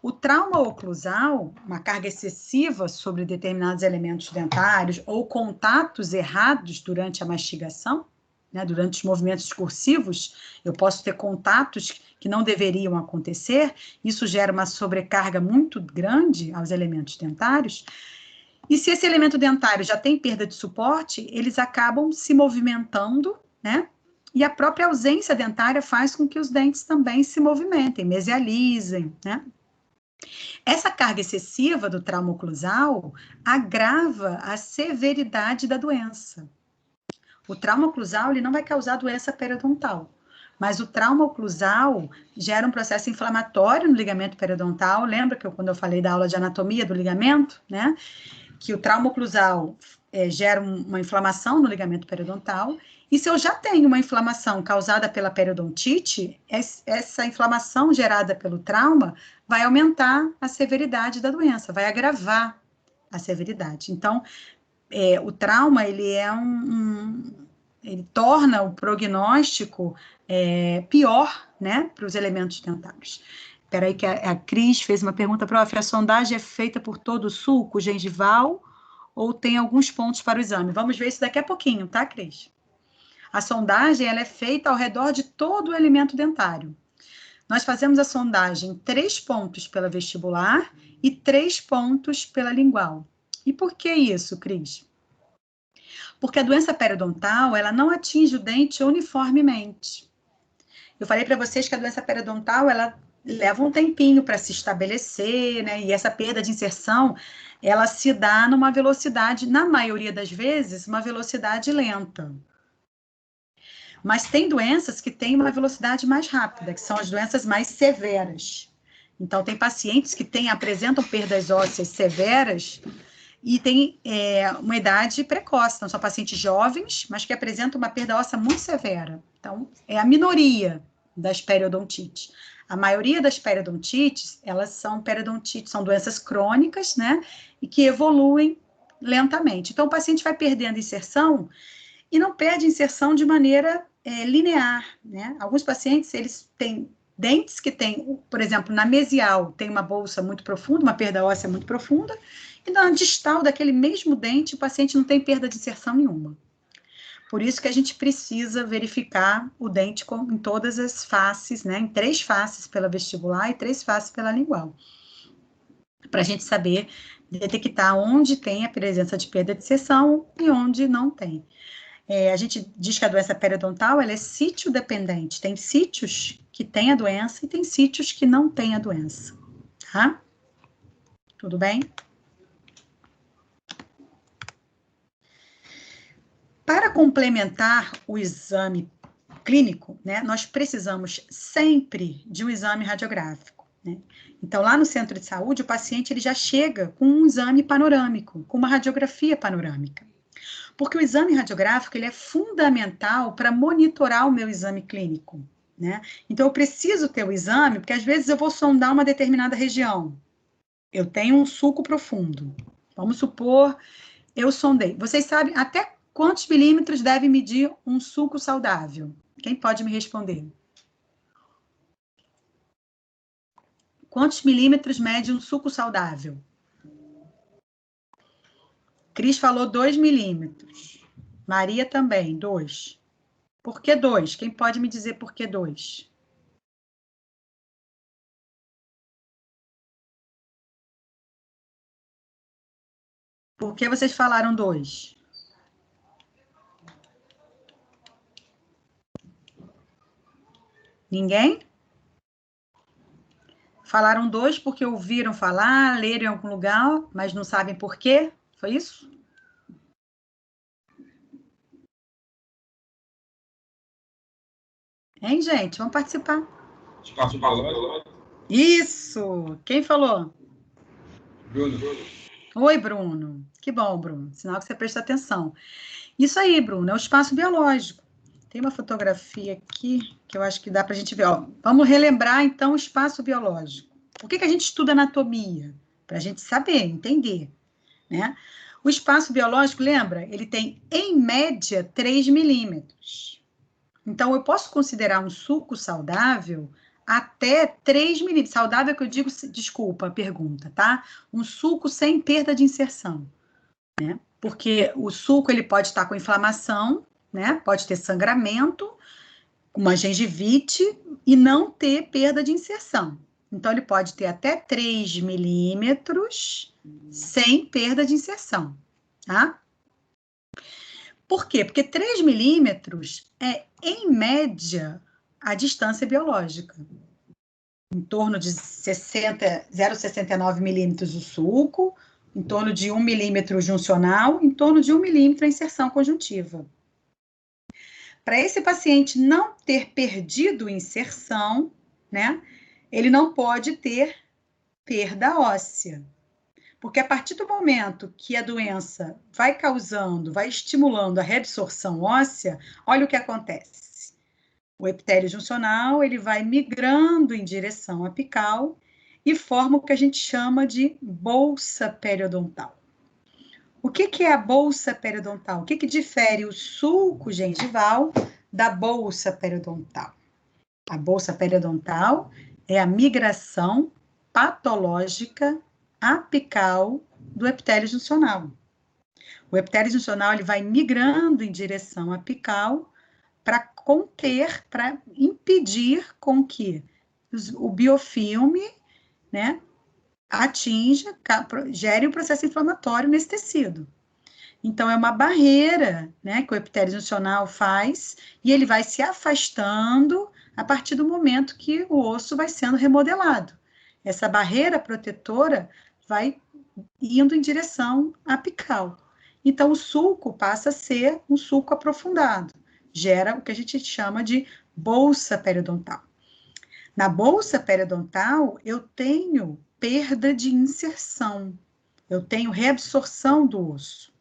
O trauma oclusal, uma carga excessiva sobre determinados elementos dentários ou contatos errados durante a mastigação, né, durante os movimentos discursivos, eu posso ter contatos que não deveriam acontecer, isso gera uma sobrecarga muito grande aos elementos dentários, E se esse elemento dentário já tem perda de suporte, eles acabam se movimentando, né? E a própria ausência dentária faz com que os dentes também se movimentem, mesializem, né? Essa carga excessiva do trauma oclusal agrava a severidade da doença. O trauma oclusal ele não vai causar doença periodontal, mas o trauma oclusal gera um processo inflamatório no ligamento periodontal. Lembra que quando eu falei da aula de anatomia do ligamento, né? Que o trauma oclusal gera uma inflamação no ligamento periodontal. E se eu já tenho uma inflamação causada pela periodontite, essa inflamação gerada pelo trauma vai aumentar a severidade da doença, vai agravar a severidade. Então, o trauma, ele ele torna o prognóstico pior, né, para os elementos dentários. Espera aí que a Cris fez uma pergunta, prof, a sondagem é feita por todo o sulco gengival ou tem alguns pontos para o exame? Vamos ver isso daqui a pouquinho, tá, Cris? A sondagem, ela é feita ao redor de todo o elemento dentário. Nós fazemos a sondagem 3 pontos pela vestibular e 3 pontos pela lingual. E por que isso, Cris? Porque a doença periodontal, ela não atinge o dente uniformemente. Eu falei para vocês que a doença periodontal, ela leva um tempinho para se estabelecer, né? E essa perda de inserção, ela se dá numa velocidade, na maioria das vezes, uma velocidade lenta. Mas tem doenças que têm uma velocidade mais rápida, que são as doenças mais severas. Então, tem pacientes que apresentam perdas ósseas severas e têm uma idade precoce. Então, são pacientes jovens, mas que apresentam uma perda óssea muito severa. Então, é a minoria das periodontites. A maioria das periodontites, elas são periodontites, são doenças crônicas, né? E que evoluem lentamente. Então, o paciente vai perdendo inserção e não perde inserção de maneira linear, né? Alguns pacientes, eles têm dentes que têm, por exemplo, na mesial, tem uma bolsa muito profunda, uma perda óssea muito profunda, e na distal daquele mesmo dente, o paciente não tem perda de inserção nenhuma. Por isso que a gente precisa verificar o dente em todas as faces, né? Em 3 faces pela vestibular e 3 faces pela lingual. Para a gente saber detectar onde tem a presença de perda de inserção e onde não tem. A gente diz que a doença periodontal, ela é sítio dependente. Tem sítios que têm a doença e tem sítios que não têm a doença, tá? Tudo bem? Para complementar o exame clínico, né, nós precisamos sempre de um exame radiográfico, né? Então, lá no centro de saúde, o paciente ele já chega com um exame panorâmico, com uma radiografia panorâmica. Porque o exame radiográfico ele é fundamental para monitorar o meu exame clínico, né? Então, eu preciso ter o exame, porque às vezes eu vou sondar uma determinada região. Eu tenho um sulco profundo. Vamos supor, eu sondei. Vocês sabem até quantos milímetros deve medir um sulco saudável? Quem pode me responder? Quantos milímetros mede um sulco saudável? Cris falou 2 milímetros. Maria também, 2. Por que 2? Quem pode me dizer por que 2? Por que vocês falaram 2? Ninguém? Falaram 2 porque ouviram falar, leram em algum lugar, mas não sabem por quê? Foi isso? Hein, gente? Vamos participar. Espaço biológico. Isso! Quem falou? Bruno. Oi, Bruno. Que bom, Bruno. Sinal que você presta atenção. Isso aí, Bruno, é o espaço biológico. Tem uma fotografia aqui que eu acho que dá para a gente ver. Ó, vamos relembrar, então, o espaço biológico. Por que a gente estuda anatomia? Para a gente saber, entender, né? O espaço biológico, lembra? Ele tem, em média, 3 milímetros. Então, eu posso considerar um sulco saudável até 3 milímetros. Saudável que eu digo, desculpa a pergunta, tá? Um sulco sem perda de inserção, né? Porque o sulco, ele pode estar com inflamação, né? Pode ter sangramento, uma gengivite e não ter perda de inserção. Então, ele pode ter até 3 milímetros sem perda de inserção, tá? Por quê? Porque 3 milímetros é, em média, a distância biológica. Em torno de 0,69 milímetros o sulco, em torno de 1 milímetro juncional, em torno de 1 milímetro a inserção conjuntiva. Para esse paciente não ter perdido inserção, né, ele não pode ter perda óssea. Porque a partir do momento que a doença vai causando, vai estimulando a reabsorção óssea, olha o que acontece. O epitélio juncional, ele vai migrando em direção apical e forma o que a gente chama de bolsa periodontal. O que é a bolsa periodontal? O que difere o sulco gengival da bolsa periodontal? A bolsa periodontal é a migração patológica apical do epitélio juncional. O epitélio juncional ele vai migrando em direção apical para conter, para impedir com que o biofilme, né, atinja, gere o processo inflamatório nesse tecido. Então, é uma barreira, né, que o epitélio juncional faz e ele vai se afastando a partir do momento que o osso vai sendo remodelado. Essa barreira protetora vai indo em direção apical. Então, o sulco passa a ser um sulco aprofundado. Gera o que a gente chama de bolsa periodontal. Na bolsa periodontal, eu tenho perda de inserção. Eu tenho reabsorção do osso.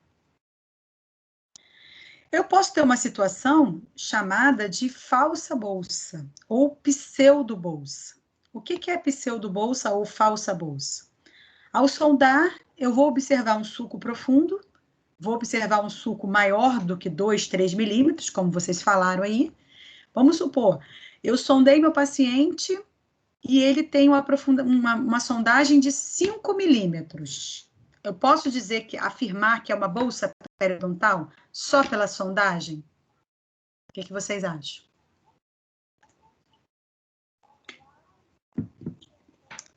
Eu posso ter uma situação chamada de falsa bolsa ou pseudobolsa. O que é pseudobolsa ou falsa bolsa? Ao sondar, eu vou observar um sulco profundo, vou observar um sulco maior do que 2, 3 milímetros, como vocês falaram aí. Vamos supor, eu sondei meu paciente e ele tem uma sondagem de 5 milímetros. Eu posso dizer afirmar que é uma bolsa periodontal só pela sondagem? O que vocês acham?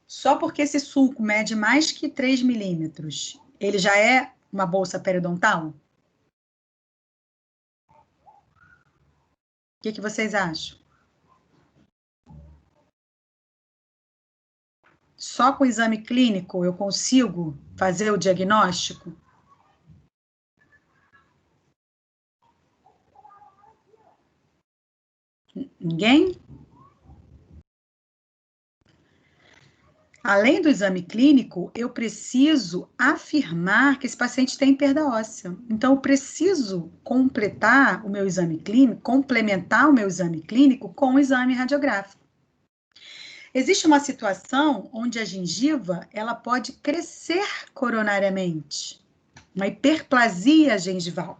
Só porque esse sulco mede mais que 3 milímetros, ele já é uma bolsa periodontal? O que vocês acham? Só com o exame clínico eu consigo fazer o diagnóstico? Ninguém? Além do exame clínico, eu preciso afirmar que esse paciente tem perda óssea. Então, eu preciso complementar o meu exame clínico com o exame radiográfico. Existe uma situação onde a gengiva ela pode crescer coronariamente, uma hiperplasia gengival.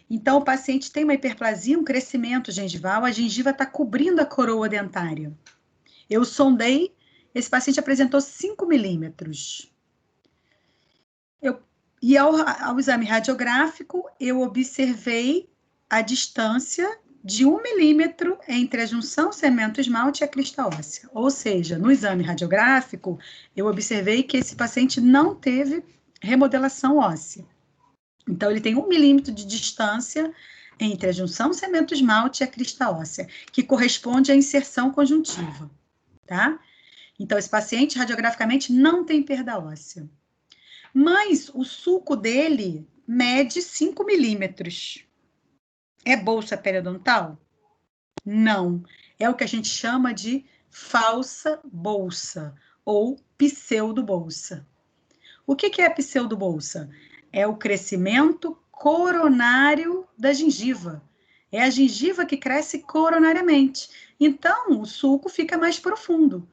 Então, o paciente tem uma hiperplasia, um crescimento gengival, a gengiva está cobrindo a coroa dentária. Eu sondei, esse paciente apresentou 5 milímetros. E ao exame radiográfico, eu observei a distância de 1 milímetro entre a junção cemento-esmalte e a crista óssea. Ou seja, no exame radiográfico, eu observei que esse paciente não teve remodelação óssea. Então, ele tem 1 milímetro de distância entre a junção cemento-esmalte e a crista óssea, que corresponde à inserção conjuntiva, tá? Então, esse paciente, radiograficamente, não tem perda óssea. Mas o sulco dele mede 5 milímetros. É bolsa periodontal? Não. É o que a gente chama de falsa bolsa ou pseudobolsa. O que é pseudobolsa? É o crescimento coronário da gengiva. É a gengiva que cresce coronariamente. Então, o sulco fica mais profundo.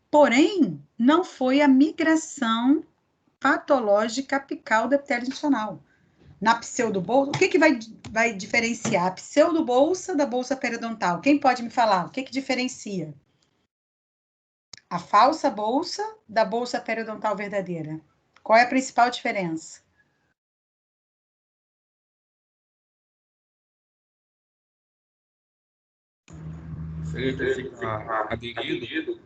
Porém, não foi a migração patológica apical do epitélio juncional. Na pseudobolsa, o que vai diferenciar a pseudobolsa da bolsa periodontal? Quem pode me falar? O que diferencia a falsa bolsa da bolsa periodontal verdadeira? Qual é a principal diferença? Seria que fica aderido?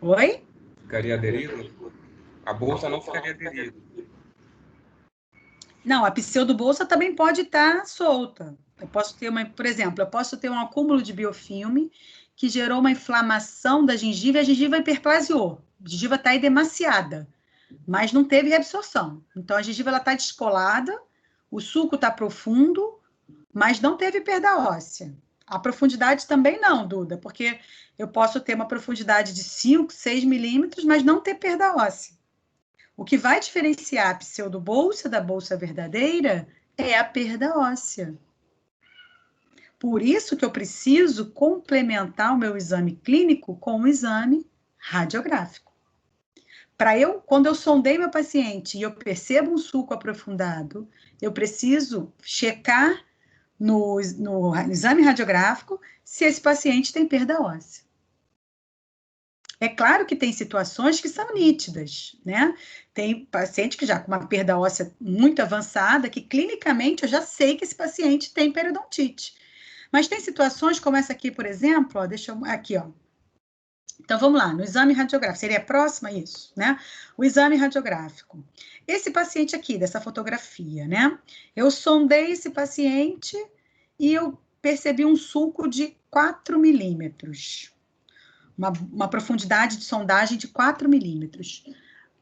Oi? Ficaria aderido? A bolsa não ficaria aderida. Não, a pseudobolsa também pode estar solta. Eu posso ter por exemplo, eu posso ter um acúmulo de biofilme que gerou uma inflamação da gengiva e a gengiva hiperplasiou. A gengiva está edemaciada, mas não teve reabsorção. Então, a gengiva está descolada, o suco está profundo, mas não teve perda óssea. A profundidade também não, Duda, porque eu posso ter uma profundidade de 5, 6 milímetros, mas não ter perda óssea. O que vai diferenciar a pseudobolsa da bolsa verdadeira é a perda óssea. Por isso que eu preciso complementar o meu exame clínico com um exame radiográfico. Quando eu sondei meu paciente e eu percebo um sulco aprofundado, eu preciso checar no exame radiográfico se esse paciente tem perda óssea. É claro que tem situações que são nítidas, né? Tem paciente que já com uma perda óssea muito avançada, que clinicamente eu já sei que esse paciente tem periodontite. Mas tem situações como essa aqui, por exemplo, ó, aqui, ó. Então, vamos lá, no exame radiográfico, seria próximo a isso, né? O exame radiográfico. Esse paciente aqui, dessa fotografia, né? Eu sondei esse paciente e eu percebi um sulco de 4 milímetros. Uma profundidade de sondagem de 4 milímetros.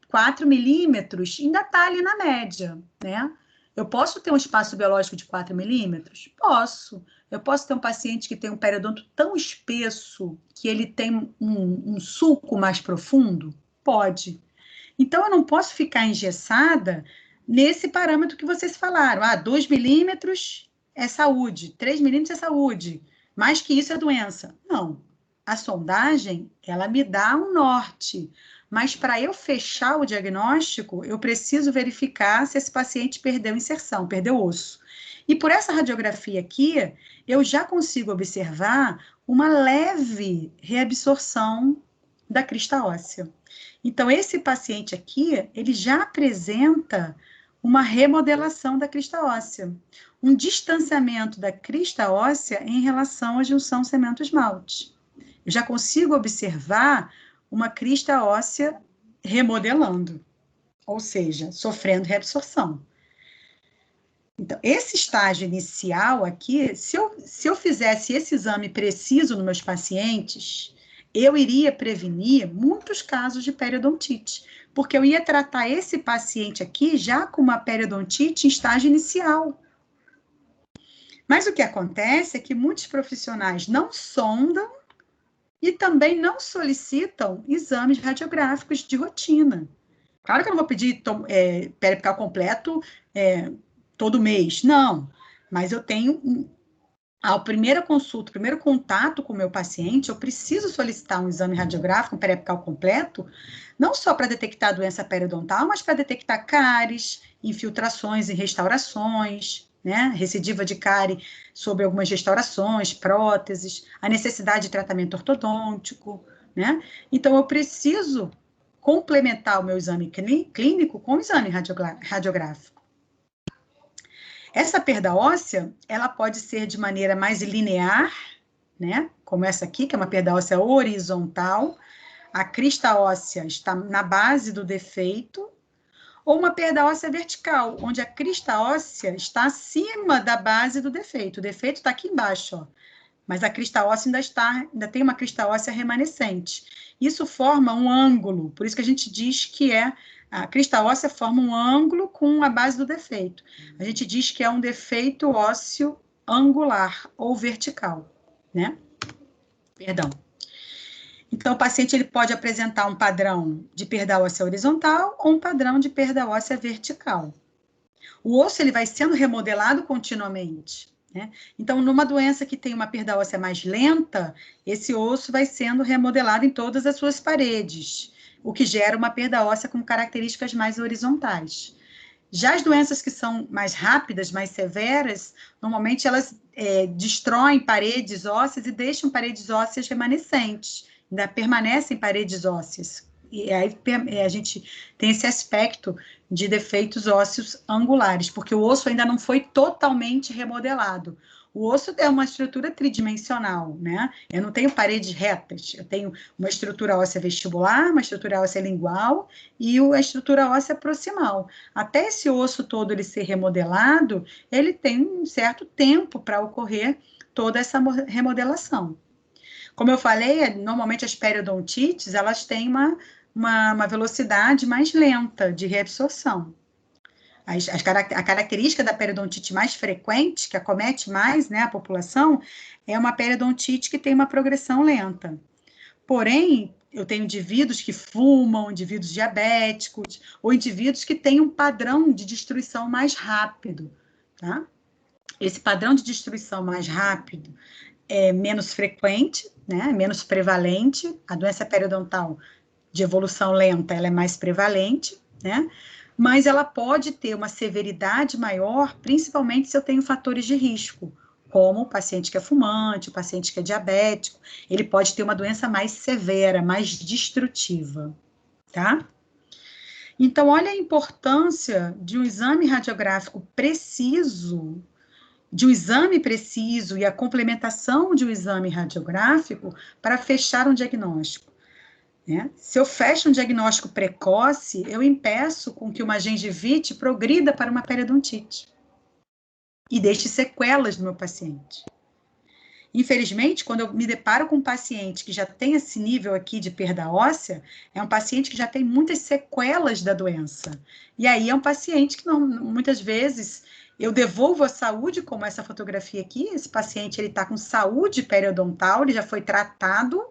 4 milímetros ainda está ali na média, né? Eu posso ter um espaço biológico de 4 milímetros? Posso. Eu posso ter um paciente que tem um periodonto tão espesso que ele tem um sulco mais profundo? Pode. Então, eu não posso ficar engessada nesse parâmetro que vocês falaram. 2 milímetros é saúde, 3 milímetros é saúde. Mais que isso é doença. Não. A sondagem, ela me dá um norte. Mas para eu fechar o diagnóstico, eu preciso verificar se esse paciente perdeu inserção, perdeu osso. E por essa radiografia aqui, eu já consigo observar uma leve reabsorção da crista óssea. Então, esse paciente aqui, ele já apresenta uma remodelação da crista óssea, um distanciamento da crista óssea em relação à junção cemento-esmalte. Eu já consigo observar uma crista óssea remodelando, ou seja, sofrendo reabsorção. Então, esse estágio inicial aqui, se eu fizesse esse exame preciso nos meus pacientes, eu iria prevenir muitos casos de periodontite, porque eu ia tratar esse paciente aqui já com uma periodontite em estágio inicial. Mas o que acontece é que muitos profissionais não sondam e também não solicitam exames radiográficos de rotina. Claro que eu não vou pedir periapical completo todo mês, não. Mas eu tenho, a primeira consulta, o primeiro contato com o meu paciente, eu preciso solicitar um exame radiográfico, um periapical completo, não só para detectar a doença periodontal, mas para detectar cáries, infiltrações e restaurações, né? Recidiva de cárie sobre algumas restaurações, próteses, a necessidade de tratamento ortodôntico, né? Então, eu preciso complementar o meu exame clínico com o exame radiográfico. Essa perda óssea, ela pode ser de maneira mais linear, né? Como essa aqui, que é uma perda óssea horizontal, a crista óssea está na base do defeito, ou uma perda óssea vertical, onde a crista óssea está acima da base do defeito. O defeito está aqui embaixo, ó, mas a crista óssea ainda tem uma crista óssea remanescente. Isso forma um ângulo, por isso que a gente diz que a crista óssea forma um ângulo com a base do defeito. A gente diz que é um defeito ósseo angular ou vertical, né? Perdão. Então, o paciente ele pode apresentar um padrão de perda óssea horizontal ou um padrão de perda óssea vertical. O osso ele vai sendo remodelado continuamente, né? Então, numa doença que tem uma perda óssea mais lenta, esse osso vai sendo remodelado em todas as suas paredes, o que gera uma perda óssea com características mais horizontais. Já as doenças que são mais rápidas, mais severas, normalmente elas destroem paredes ósseas e deixam paredes ósseas remanescentes, ainda permanecem paredes ósseas. E aí a gente tem esse aspecto de defeitos ósseos angulares, porque o osso ainda não foi totalmente remodelado. O osso é uma estrutura tridimensional, né? Eu não tenho paredes retas, eu tenho uma estrutura óssea vestibular, uma estrutura óssea lingual e a estrutura óssea proximal. Até esse osso todo ele ser remodelado, ele tem um certo tempo para ocorrer toda essa remodelação. Como eu falei, normalmente as periodontites, elas têm uma velocidade mais lenta de reabsorção. A característica da periodontite mais frequente, que acomete mais, né, a população, é uma periodontite que tem uma progressão lenta. Porém, eu tenho indivíduos que fumam, indivíduos diabéticos, ou indivíduos que têm um padrão de destruição mais rápido, tá? Esse padrão de destruição mais rápido é menos frequente, né, menos prevalente. A doença periodontal de evolução lenta, ela é mais prevalente, né? Mas ela pode ter uma severidade maior, principalmente se eu tenho fatores de risco, como o paciente que é fumante, o paciente que é diabético, ele pode ter uma doença mais severa, mais destrutiva, tá? Então, olha a importância de um exame radiográfico preciso, de um exame preciso e a complementação de um exame radiográfico para fechar um diagnóstico. Né? Se eu fecho um diagnóstico precoce, eu impeço com que uma gengivite progrida para uma periodontite e deixe sequelas no meu paciente. Infelizmente, quando eu me deparo com um paciente que já tem esse nível aqui de perda óssea, é um paciente que já tem muitas sequelas da doença. E aí é um paciente que muitas vezes eu devolvo a saúde, como essa fotografia aqui, esse paciente ele está com saúde periodontal, ele já foi tratado,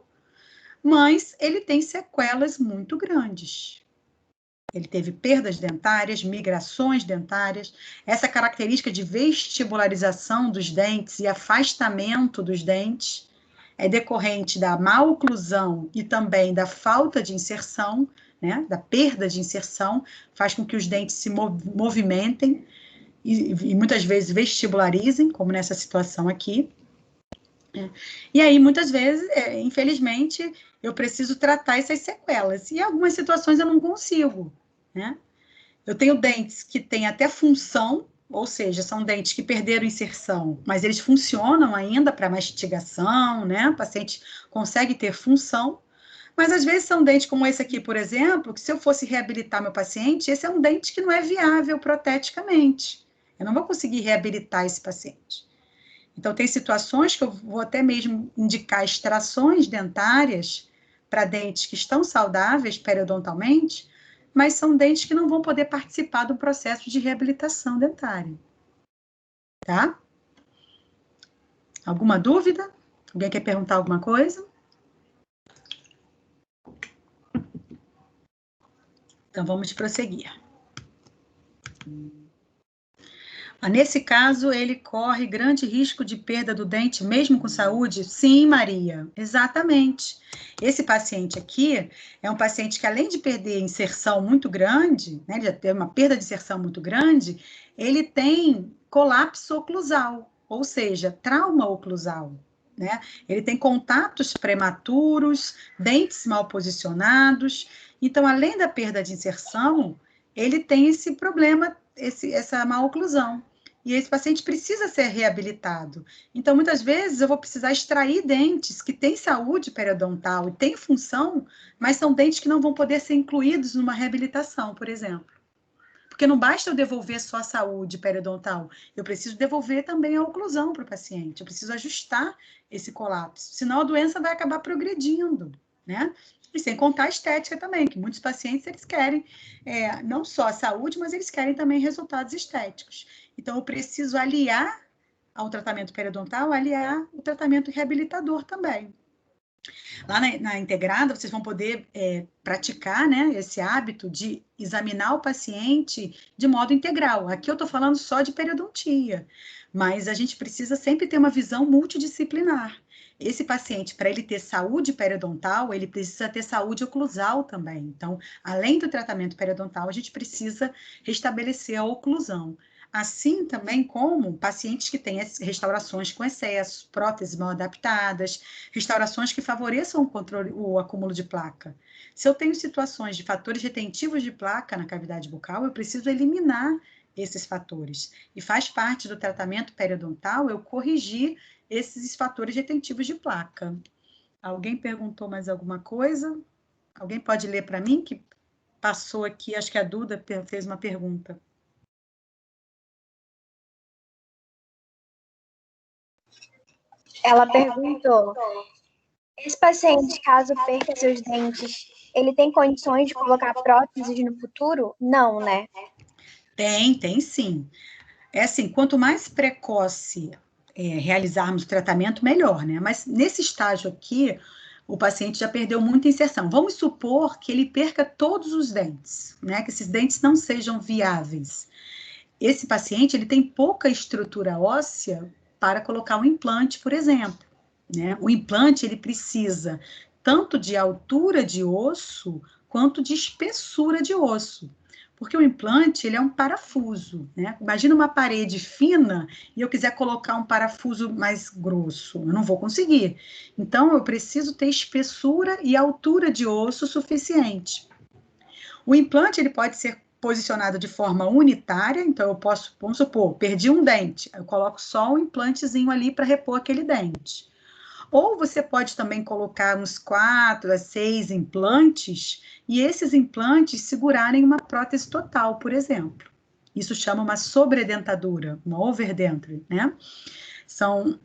mas ele tem sequelas muito grandes. Ele teve perdas dentárias, migrações dentárias, essa característica de vestibularização dos dentes e afastamento dos dentes é decorrente da má oclusão e também da falta de inserção, né, da perda de inserção, faz com que os dentes se movimentem e muitas vezes vestibularizem, como nessa situação aqui. E aí, muitas vezes, infelizmente, eu preciso tratar essas sequelas. E em algumas situações eu não consigo, né? Eu tenho dentes que têm até função, ou seja, são dentes que perderam inserção, mas eles funcionam ainda para mastigação, né? O paciente consegue ter função. Mas às vezes são dentes como esse aqui, por exemplo, que se eu fosse reabilitar meu paciente, esse é um dente que não é viável proteticamente. Eu não vou conseguir reabilitar esse paciente. Então, tem situações que eu vou até mesmo indicar extrações dentárias para dentes que estão saudáveis periodontalmente, mas são dentes que não vão poder participar do processo de reabilitação dentária. Tá? Alguma dúvida? Alguém quer perguntar alguma coisa? Então, vamos prosseguir. Nesse caso, ele corre grande risco de perda do dente, mesmo com saúde? Sim, Maria, exatamente. Esse paciente aqui é um paciente que, além de perder inserção muito grande, né, de ter uma perda de inserção muito grande, ele tem colapso oclusal, ou seja, trauma oclusal. Né? Ele tem contatos prematuros, dentes mal posicionados. Então, além da perda de inserção, ele tem esse problema, essa má oclusão. E esse paciente precisa ser reabilitado. Então, muitas vezes, eu vou precisar extrair dentes que têm saúde periodontal e têm função, mas são dentes que não vão poder ser incluídos numa reabilitação, por exemplo. Porque não basta eu devolver só a saúde periodontal, eu preciso devolver também a oclusão para o paciente, eu preciso ajustar esse colapso, senão a doença vai acabar progredindo, né? E sem contar a estética também, que muitos pacientes, eles querem não só a saúde, mas eles querem também resultados estéticos. Então, eu preciso aliar ao tratamento periodontal, aliar o tratamento reabilitador também. Lá na integrada, vocês vão poder praticar, né, esse hábito de examinar o paciente de modo integral. Aqui eu estou falando só de periodontia, mas a gente precisa sempre ter uma visão multidisciplinar. Esse paciente, para ele ter saúde periodontal, ele precisa ter saúde oclusal também. Então, além do tratamento periodontal, a gente precisa restabelecer a oclusão. Assim também como pacientes que têm restaurações com excesso, próteses mal adaptadas, restaurações que favoreçam o controle, o acúmulo de placa. Se eu tenho situações de fatores retentivos de placa na cavidade bucal, eu preciso eliminar esses fatores. E faz parte do tratamento periodontal eu corrigir esses fatores retentivos de placa. Alguém perguntou mais alguma coisa? Alguém pode ler para mim, que passou aqui, acho que a Duda fez uma pergunta. Ela perguntou, esse paciente, caso perca seus dentes, ele tem condições de colocar próteses no futuro? Não, né? Tem sim. É assim, quanto mais precoce realizarmos o tratamento, melhor, né? Mas nesse estágio aqui, o paciente já perdeu muita inserção. Vamos supor que ele perca todos os dentes, né? Que esses dentes não sejam viáveis. Esse paciente, ele tem pouca estrutura óssea para colocar um implante, por exemplo, né? O implante, ele precisa tanto de altura de osso, quanto de espessura de osso. Porque o implante, ele é um parafuso, né? Imagina uma parede fina e eu quiser colocar um parafuso mais grosso, eu não vou conseguir. Então, eu preciso ter espessura e altura de osso suficiente. O implante, ele pode ser posicionado de forma unitária, então eu posso, vamos supor, perdi um dente, eu coloco só um implantezinho ali para repor aquele dente. Ou você pode também colocar uns 4 a 6 implantes e esses implantes segurarem uma prótese total, por exemplo. Isso chama uma sobredentadura, uma overdenture, né? São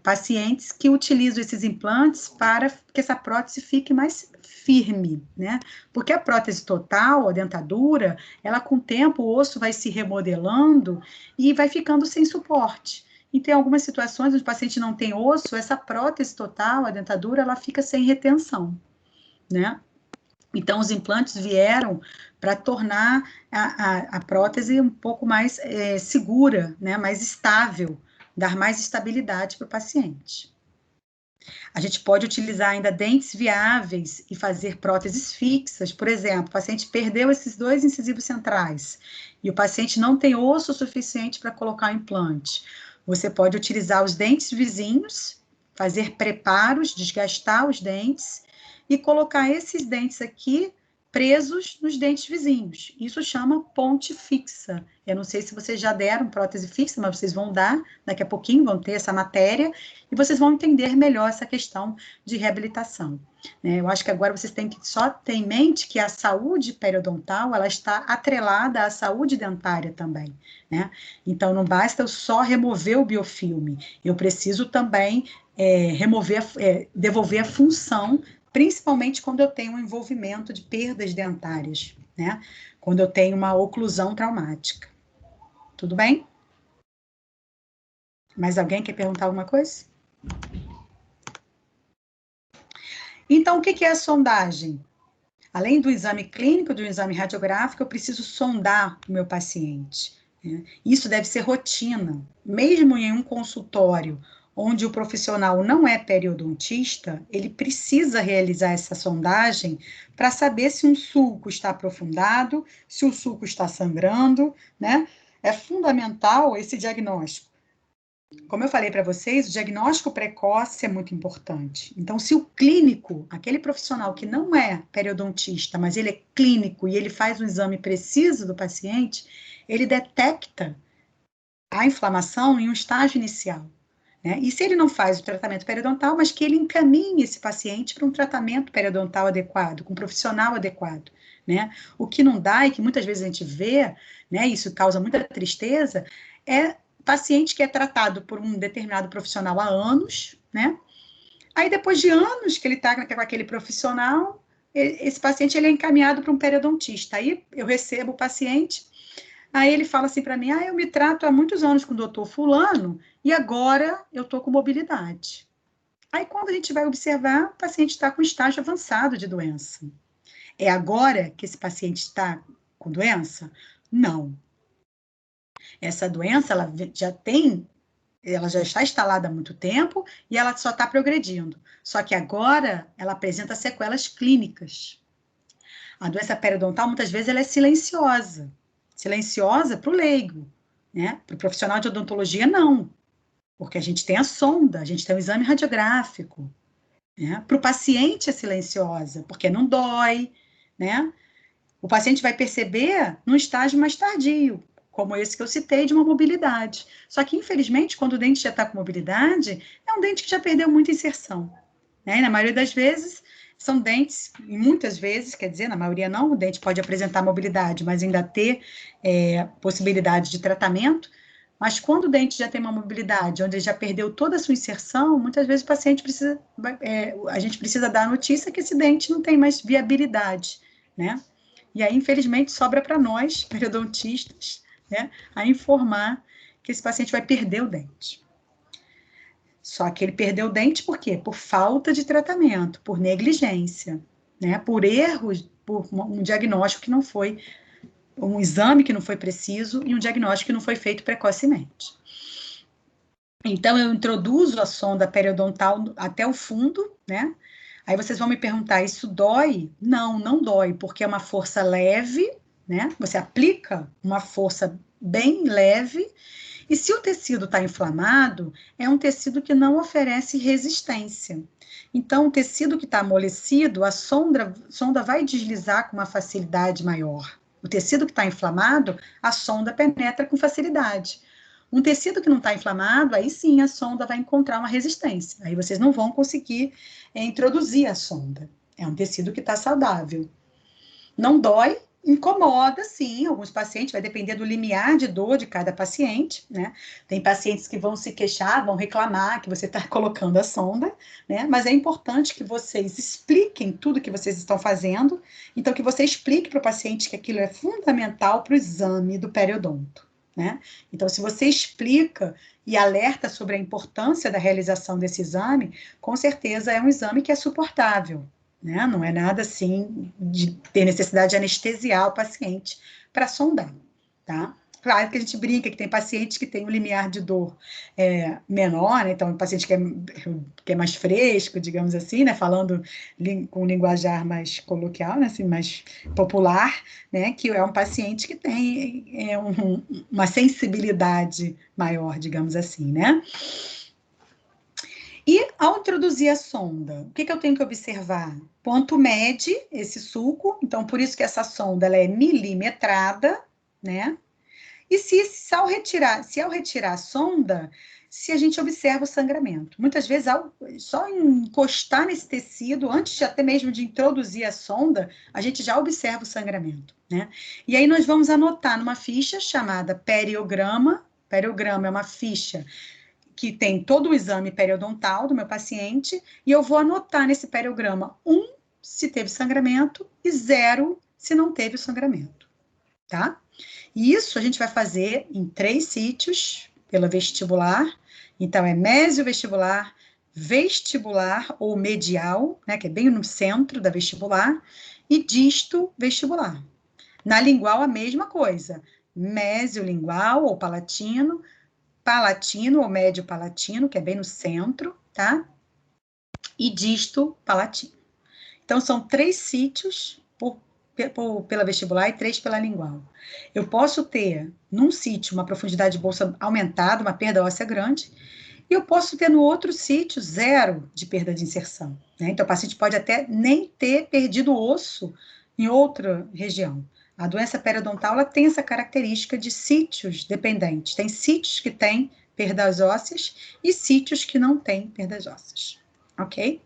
pacientes que utilizam esses implantes para que essa prótese fique mais firme, né? Porque a prótese total, a dentadura, ela com o tempo, o osso vai se remodelando e vai ficando sem suporte. E tem algumas situações onde o paciente não tem osso, essa prótese total, a dentadura, ela fica sem retenção, né? Então, os implantes vieram para tornar a prótese um pouco mais segura, né? Mais estável, dar mais estabilidade para o paciente. A gente pode utilizar ainda dentes viáveis e fazer próteses fixas. Por exemplo, o paciente perdeu esses 2 incisivos centrais e o paciente não tem osso suficiente para colocar o implante. Você pode utilizar os dentes vizinhos, fazer preparos, desgastar os dentes e colocar esses dentes aqui presos nos dentes vizinhos. Isso chama ponte fixa. Eu não sei se vocês já deram prótese fixa, mas vocês vão dar, daqui a pouquinho vão ter essa matéria, e vocês vão entender melhor essa questão de reabilitação. Né? Eu acho que agora vocês têm que só ter em mente que a saúde periodontal, ela está atrelada à saúde dentária também, né? Então, não basta eu só remover o biofilme, eu preciso também devolver a função, principalmente quando eu tenho um envolvimento de perdas dentárias, né? Quando eu tenho uma oclusão traumática. Tudo bem? Mais alguém quer perguntar alguma coisa? Então, o que é a sondagem? Além do exame clínico, do exame radiográfico, eu preciso sondar o meu paciente, né? Isso deve ser rotina, mesmo em um consultório onde o profissional não é periodontista, ele precisa realizar essa sondagem para saber se um sulco está aprofundado, se o sulco está sangrando, né? É fundamental esse diagnóstico. Como eu falei para vocês, o diagnóstico precoce é muito importante. Então, se o clínico, aquele profissional que não é periodontista, mas ele é clínico e ele faz um exame preciso do paciente, ele detecta a inflamação em um estágio inicial. Né? E se ele não faz o tratamento periodontal, mas que ele encaminhe esse paciente para um tratamento periodontal adequado, com um profissional adequado, né? O que não dá e que muitas vezes a gente vê, né, isso causa muita tristeza, é paciente que é tratado por um determinado profissional há anos, né? Aí depois de anos que ele está com aquele profissional, esse paciente ele é encaminhado para um periodontista. Aí eu recebo o paciente, aí ele fala assim para mim, eu me trato há muitos anos com o doutor fulano e agora eu estou com mobilidade. Aí quando a gente vai observar, o paciente está com estágio avançado de doença. É agora que esse paciente está com doença? Não. Essa doença, ela já está instalada há muito tempo e ela só está progredindo. Só que agora ela apresenta sequelas clínicas. A doença periodontal, muitas vezes, ela é silenciosa. Silenciosa para o leigo, né? Para o profissional de odontologia, não. Porque a gente tem a sonda, a gente tem o exame radiográfico. Né? Para o paciente é silenciosa, porque não dói, né? O paciente vai perceber num estágio mais tardio, como esse que eu citei, de uma mobilidade. Só que, infelizmente, quando o dente já está com mobilidade, é um dente que já perdeu muita inserção, né? E na maioria das vezes, são dentes, e muitas vezes, quer dizer, na maioria não, o dente pode apresentar mobilidade, mas ainda ter possibilidade de tratamento. Mas quando o dente já tem uma mobilidade, onde ele já perdeu toda a sua inserção, muitas vezes o paciente precisa, a gente precisa dar a notícia que esse dente não tem mais viabilidade, né? E aí, infelizmente, sobra para nós, periodontistas, né, a informar que esse paciente vai perder o dente. Só que ele perdeu o dente por quê? Por falta de tratamento, por negligência, né? Por erros, por um diagnóstico que não foi, um exame que não foi preciso e um diagnóstico que não foi feito precocemente. Então, eu introduzo a sonda periodontal até o fundo, né? Aí vocês vão me perguntar, isso dói? Não, não dói, porque é uma força leve, né? Você aplica uma força bem leve, e se o tecido está inflamado, é um tecido que não oferece resistência. Então, o tecido que está amolecido, a sonda vai deslizar com uma facilidade maior. O tecido que está inflamado, a sonda penetra com facilidade. Um tecido que não está inflamado, aí sim a sonda vai encontrar uma resistência. Aí vocês não vão conseguir introduzir a sonda. É um tecido que está saudável. Não dói, incomoda, sim, alguns pacientes, vai depender do limiar de dor de cada paciente, né? Tem pacientes que vão se queixar, vão reclamar que você está colocando a sonda, né? Mas é importante que vocês expliquem tudo que vocês estão fazendo, então que você explique para o paciente que aquilo é fundamental para o exame do periodonto, né? Então, se você explica e alerta sobre a importância da realização desse exame, com certeza é um exame que é suportável, né? Não é nada assim de ter necessidade de anestesiar o paciente para sondar, tá? Claro que a gente brinca que tem pacientes que têm um limiar de dor menor, né? Então, um paciente que é mais fresco, digamos assim, né? Falando com um linguajar mais coloquial, né? Assim, mais popular, né? Que é um paciente que tem uma sensibilidade maior, digamos assim, né? E ao introduzir a sonda, o que eu tenho que observar? Ponto mede esse sulco, então por isso que essa sonda ela é milimetrada, né? E se ao retirar a sonda, se a gente observa o sangramento. Muitas vezes, só encostar nesse tecido, antes de até mesmo de introduzir a sonda, a gente já observa o sangramento, né? E aí nós vamos anotar numa ficha chamada periograma. Periograma é uma ficha que tem todo o exame periodontal do meu paciente, e eu vou anotar nesse periograma 1 se teve sangramento e 0 se não teve o sangramento, tá? E isso a gente vai fazer em 3 sítios pela vestibular. Então, é mesiovestibular, vestibular ou medial, né, que é bem no centro da vestibular, e disto vestibular. Na lingual, a mesma coisa, mesiolingual ou palatino ou médio palatino, que é bem no centro, tá? E disto palatino. Então, são 3 sítios pela vestibular e 3 pela lingual. Eu posso ter, num sítio, uma profundidade de bolsa aumentada, uma perda óssea grande, e eu posso ter no outro sítio 0 de perda de inserção, né? Então, o paciente pode até nem ter perdido osso em outra região. A doença periodontal ela tem essa característica de sítios dependentes. Tem sítios que têm perdas ósseas e sítios que não têm perdas ósseas, ok?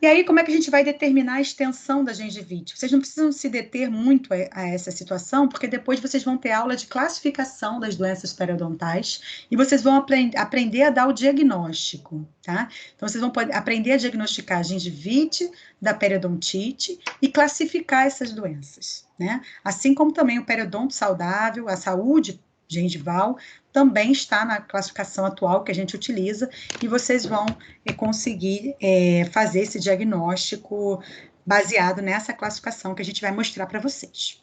E aí, como é que a gente vai determinar a extensão da gengivite? Vocês não precisam se deter muito a essa situação, porque depois vocês vão ter aula de classificação das doenças periodontais e vocês vão aprender a dar o diagnóstico, tá? Então, vocês vão aprender a diagnosticar a gengivite da periodontite e classificar essas doenças, né? Assim como também o periodonto saudável, a saúde gengival, também está na classificação atual que a gente utiliza, e vocês vão conseguir fazer esse diagnóstico baseado nessa classificação que a gente vai mostrar para vocês.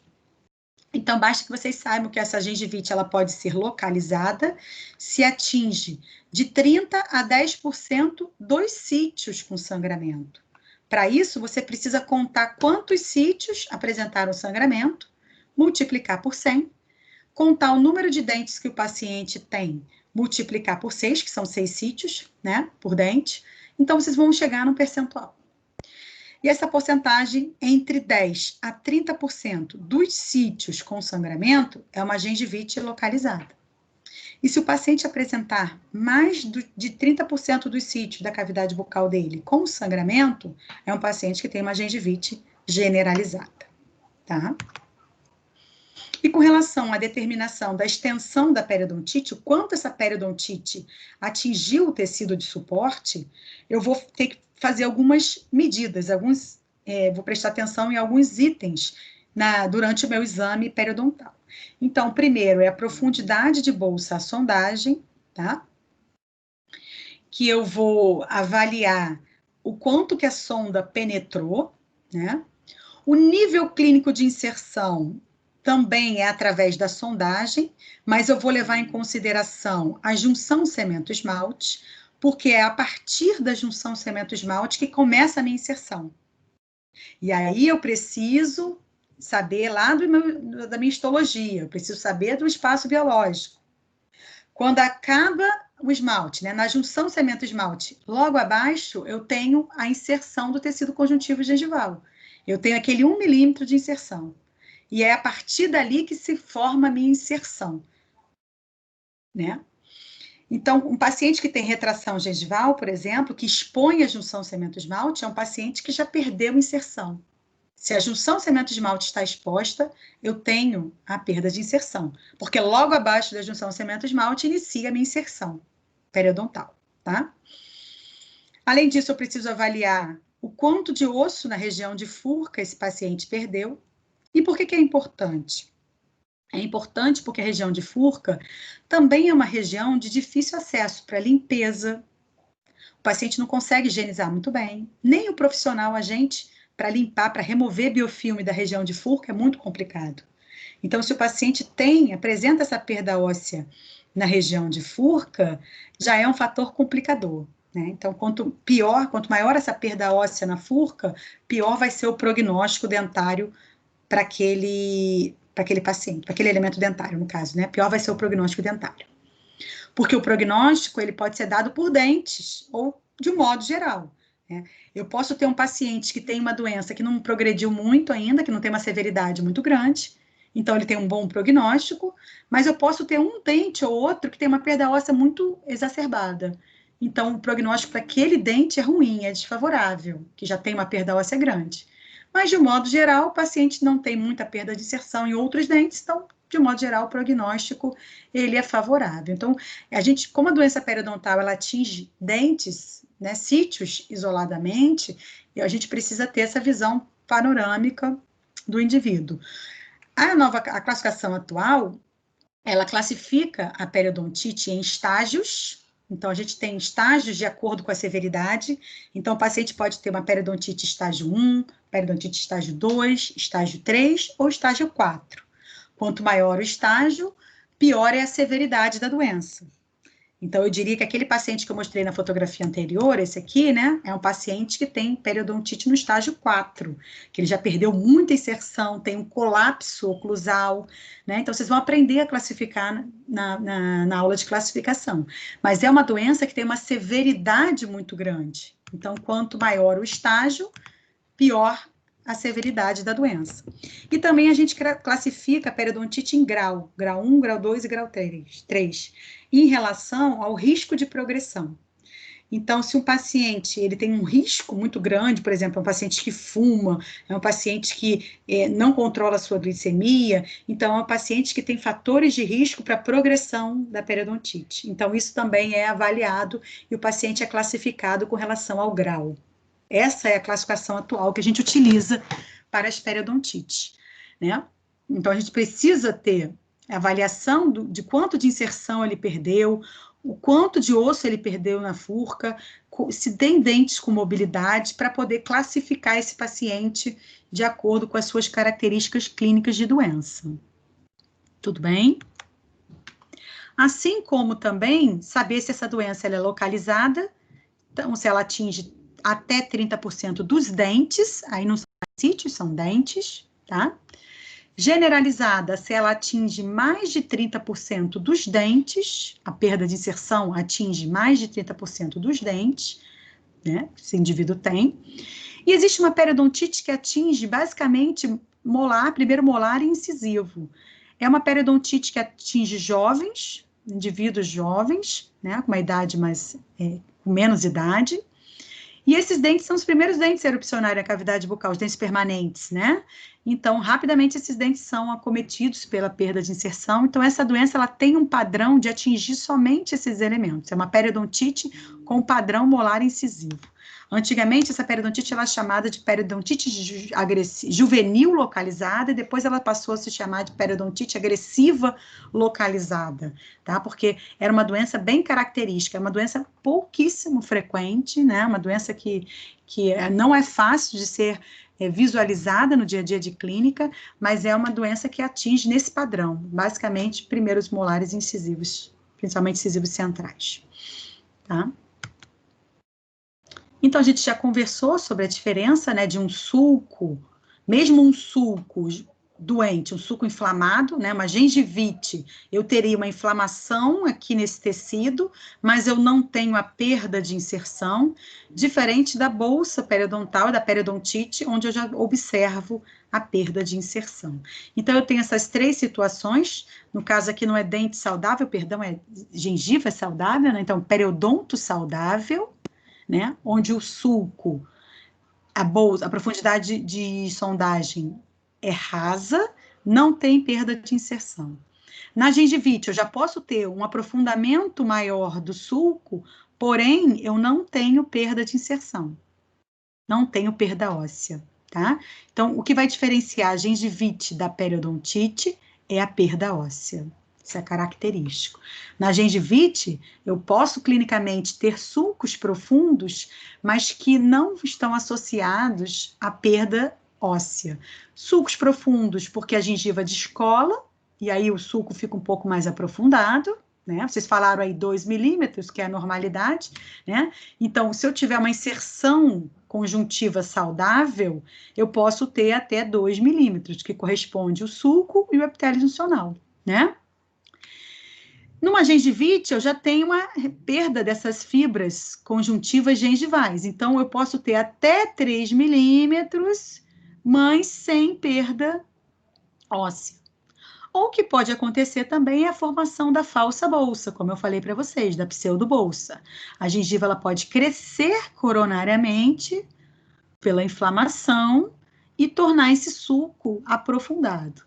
Então, basta que vocês saibam que essa gengivite ela pode ser localizada se atinge de 30% a 10% dos sítios com sangramento. Para isso, você precisa contar quantos sítios apresentaram sangramento, multiplicar por 100, contar o número de dentes que o paciente tem, multiplicar por 6, que são 6 sítios, né, por dente. Então, vocês vão chegar no percentual. E essa porcentagem, entre 10% a 30% dos sítios com sangramento, é uma gengivite localizada. E se o paciente apresentar mais de 30% dos sítios da cavidade bucal dele com sangramento, é um paciente que tem uma gengivite generalizada, tá? E com relação à determinação da extensão da periodontite, o quanto essa periodontite atingiu o tecido de suporte, eu vou ter que fazer algumas medidas, vou prestar atenção em alguns itens durante o meu exame periodontal. Então, primeiro é a profundidade de bolsa à sondagem, tá? Que eu vou avaliar o quanto que a sonda penetrou, né? O nível clínico de inserção também é através da sondagem, mas eu vou levar em consideração a junção cemento-esmalte, porque é a partir da junção cemento-esmalte que começa a minha inserção. E aí eu preciso saber lá da minha histologia, eu preciso saber do espaço biológico. Quando acaba o esmalte, né, na junção cemento-esmalte, logo abaixo eu tenho a inserção do tecido conjuntivo gengival. Eu tenho aquele 1 milímetro de inserção. E é a partir dali que se forma a minha inserção, né? Então, um paciente que tem retração gengival, por exemplo, que expõe a junção cemento-esmalte, é um paciente que já perdeu inserção. Se a junção cemento-esmalte está exposta, eu tenho a perda de inserção, porque logo abaixo da junção cemento-esmalte inicia a minha inserção periodontal, tá? Além disso, eu preciso avaliar o quanto de osso na região de furca esse paciente perdeu. E por que é importante? É importante porque a região de furca também é uma região de difícil acesso para limpeza. O paciente não consegue higienizar muito bem, nem o profissional, a gente, para limpar, para remover biofilme da região de furca é muito complicado. Então, se o paciente apresenta essa perda óssea na região de furca, já é um fator complicador, né? Então, quanto maior essa perda óssea na furca, pior vai ser o prognóstico dentário para aquele paciente, para aquele elemento dentário, no caso, né? Pior vai ser o prognóstico dentário. Porque o prognóstico, ele pode ser dado por dentes, ou de um modo geral, né? Eu posso ter um paciente que tem uma doença que não progrediu muito ainda, que não tem uma severidade muito grande, então ele tem um bom prognóstico, mas eu posso ter um dente ou outro que tem uma perda óssea muito exacerbada. Então, o prognóstico para aquele dente é ruim, é desfavorável, que já tem uma perda óssea grande. Mas, de um modo geral, o paciente não tem muita perda de inserção em outros dentes, então, de um modo geral, o prognóstico, ele é favorável. Então, como a doença periodontal, ela atinge dentes, né, sítios isoladamente, a gente precisa ter essa visão panorâmica do indivíduo. A classificação atual, ela classifica a periodontite em estágios. Então, a gente tem estágios de acordo com a severidade. Então, o paciente pode ter uma periodontite estágio 1, periodontite estágio 2, estágio 3 ou estágio 4. Quanto maior o estágio, pior é a severidade da doença. Então, eu diria que aquele paciente que eu mostrei na fotografia anterior, esse aqui, né, é um paciente que tem periodontite no estágio 4, que ele já perdeu muita inserção, tem um colapso oclusal, né? Então, vocês vão aprender a classificar na aula de classificação. Mas é uma doença que tem uma severidade muito grande. Então, quanto maior o estágio, pior a severidade da doença. E também a gente classifica a periodontite em grau 1, grau 2 e grau 3, em relação ao risco de progressão. Então, se um paciente ele tem um risco muito grande, por exemplo, um paciente que fuma, é um paciente que não controla a sua glicemia, então é um paciente que tem fatores de risco para a progressão da periodontite. Então, isso também é avaliado e o paciente é classificado com relação ao grau. Essa é a classificação atual que a gente utiliza para as periodontites, né? Então, a gente precisa ter a avaliação de quanto de inserção ele perdeu, o quanto de osso ele perdeu na furca, se tem dentes com mobilidade, para poder classificar esse paciente de acordo com as suas características clínicas de doença. Tudo bem? Assim como também saber se essa doença ela é localizada, então, se ela atinge até 30% dos dentes, aí não são sítios, são dentes, tá? Generalizada, se ela atinge mais de 30% dos dentes, a perda de inserção atinge mais de 30% dos dentes, né? Esse indivíduo tem. E existe uma periodontite que atinge basicamente molar, primeiro molar e incisivo. É uma periodontite que atinge jovens, indivíduos jovens, né, com uma idade mais, com menos idade. E esses dentes são os primeiros dentes a erupcionarem a cavidade bucal, os dentes permanentes, né? Então, rapidamente, esses dentes são acometidos pela perda de inserção. Então, essa doença, ela tem um padrão de atingir somente esses elementos. É uma periodontite com padrão molar incisivo. Antigamente, essa periodontite ela é chamada de periodontite juvenil localizada, e depois ela passou a se chamar de periodontite agressiva localizada, tá? Porque era uma doença bem característica, é uma doença pouquíssimo frequente, né? Uma doença que não é fácil de ser visualizada no dia a dia de clínica, mas é uma doença que atinge nesse padrão, basicamente, primeiros molares incisivos, principalmente incisivos centrais, tá? Então, a gente já conversou sobre a diferença, né, de um sulco, mesmo um sulco doente, um sulco inflamado, né, uma gengivite, eu teria uma inflamação aqui nesse tecido, mas eu não tenho a perda de inserção, diferente da bolsa periodontal, da periodontite, onde eu já observo a perda de inserção. Então, eu tenho essas três situações, no caso aqui não é dente saudável, perdão, é gengiva saudável, né, então periodonto saudável, né, onde o sulco, a profundidade de sondagem é rasa, não tem perda de inserção. Na gengivite, eu já posso ter um aprofundamento maior do sulco, porém, eu não tenho perda de inserção. Não tenho perda óssea, tá? Então, o que vai diferenciar a gengivite da periodontite é a perda óssea. Isso é característico. Na gengivite, eu posso clinicamente ter sulcos profundos, mas que não estão associados à perda óssea. Sulcos profundos, porque a gengiva descola, e aí o sulco fica um pouco mais aprofundado, né? Vocês falaram aí 2 milímetros, que é a normalidade, né? Então, se eu tiver uma inserção conjuntiva saudável, eu posso ter até 2 milímetros, que corresponde o sulco e o epitélio juncional, né? Numa gengivite, eu já tenho uma perda dessas fibras conjuntivas gengivais. Então, eu posso ter até 3 milímetros, mas sem perda óssea. Ou o que pode acontecer também é a formação da falsa bolsa, como eu falei para vocês, da pseudobolsa. A gengiva ela pode crescer coronariamente pela inflamação e tornar esse sulco aprofundado.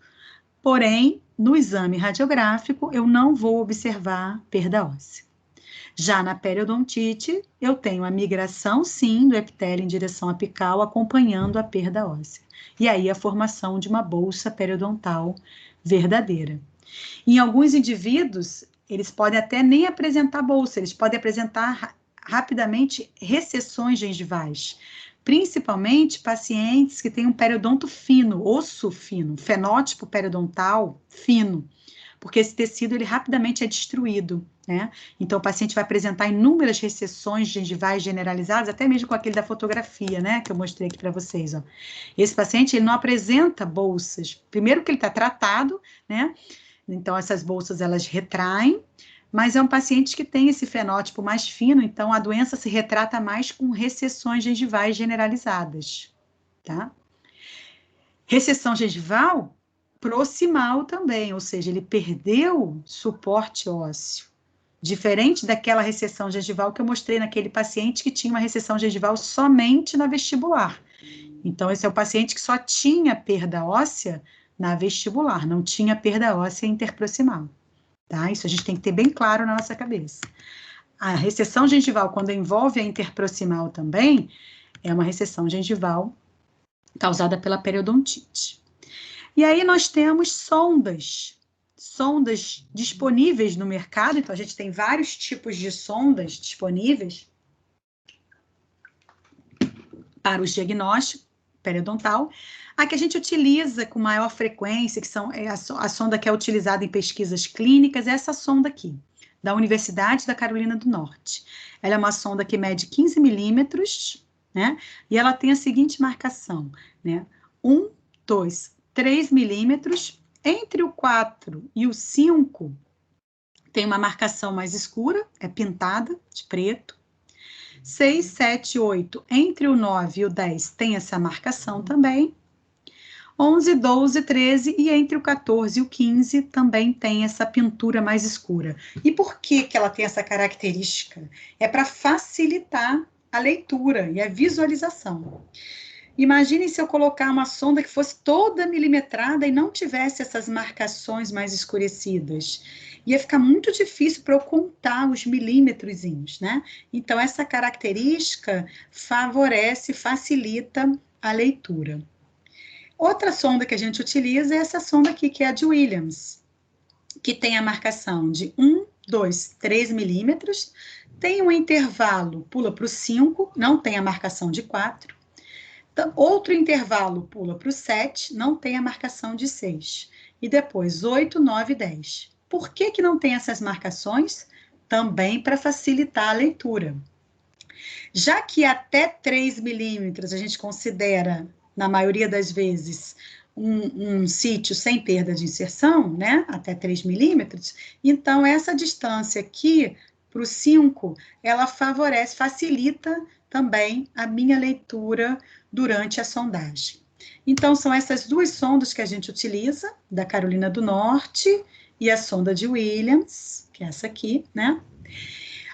Porém, no exame radiográfico, eu não vou observar perda óssea. Já na periodontite, eu tenho a migração, sim, do epitélio em direção apical, acompanhando a perda óssea. E aí a formação de uma bolsa periodontal verdadeira. Em alguns indivíduos, eles podem até nem apresentar bolsa, eles podem apresentar rapidamente recessões gengivais, principalmente pacientes que têm um periodonto fino, osso fino, fenótipo periodontal fino, porque esse tecido ele rapidamente é destruído, né? Então o paciente vai apresentar inúmeras recessões gengivais generalizadas, até mesmo com aquele da fotografia, né, que eu mostrei aqui para vocês, ó. Esse paciente ele não apresenta bolsas, primeiro que ele está tratado, né? Então essas bolsas elas retraem, mas é um paciente que tem esse fenótipo mais fino, então a doença se retrata mais com recessões gengivais generalizadas, tá? Recessão gengival proximal também, ou seja, ele perdeu suporte ósseo, diferente daquela recessão gengival que eu mostrei naquele paciente que tinha uma recessão gengival somente na vestibular. Então, esse é o paciente que só tinha perda óssea na vestibular, não tinha perda óssea interproximal. Tá? Isso a gente tem que ter bem claro na nossa cabeça. A recessão gengival, quando envolve a interproximal também, é uma recessão gengival causada pela periodontite. E aí nós temos sondas disponíveis no mercado, então a gente tem vários tipos de sondas disponíveis para os diagnósticos periodontal. A que a gente utiliza com maior frequência, que são a sonda que é utilizada em pesquisas clínicas, é essa sonda aqui, da Universidade da Carolina do Norte. Ela é uma sonda que mede 15 milímetros, né? E ela tem a seguinte marcação, né? 1, 2, 3 milímetros. Entre o 4 e o 5, tem uma marcação mais escura, é pintada de preto. 6, 7, 8, entre o 9 e o 10 tem essa marcação também. 11, 12, 13 e entre o 14 e o 15 também tem essa pintura mais escura. E por que que ela tem essa característica? É para facilitar a leitura e a visualização. Imaginem se eu colocar uma sonda que fosse toda milimetrada e não tivesse essas marcações mais escurecidas. Ia ficar muito difícil para eu contar os milímetrozinhos, né? Então, essa característica favorece, facilita a leitura. Outra sonda que a gente utiliza é essa sonda aqui, que é a de Williams, que tem a marcação de 1, 2, 3 milímetros, tem um intervalo, pula para o 5, não tem a marcação de 4, outro intervalo pula para o 7, não tem a marcação de 6, e depois 8, 9 e 10. Por que que não tem essas marcações? Também para facilitar a leitura. Já que até 3 milímetros a gente considera, na maioria das vezes, um sítio sem perda de inserção, né, até 3 milímetros, então essa distância aqui, para o 5, ela favorece, facilita também a minha leitura durante a sondagem. Então, são essas duas sondas que a gente utiliza, da Carolina do Norte e a sonda de Williams, que é essa aqui, né?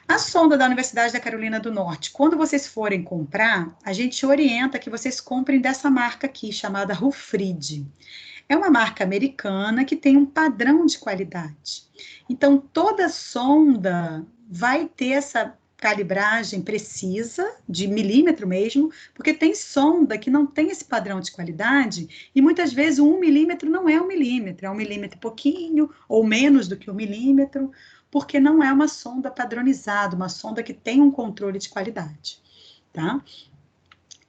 A sonda da Universidade da Carolina do Norte, quando vocês forem comprar, a gente orienta que vocês comprem dessa marca aqui, chamada Hufrid. É uma marca americana que tem um padrão de qualidade. Então, toda sonda vai ter essa calibragem precisa, de milímetro mesmo, porque tem sonda que não tem esse padrão de qualidade, e muitas vezes o 1 milímetro não é 1 milímetro, é 1 milímetro e pouquinho, ou menos do que 1 milímetro, porque não é uma sonda padronizada, uma sonda que tem um controle de qualidade, tá?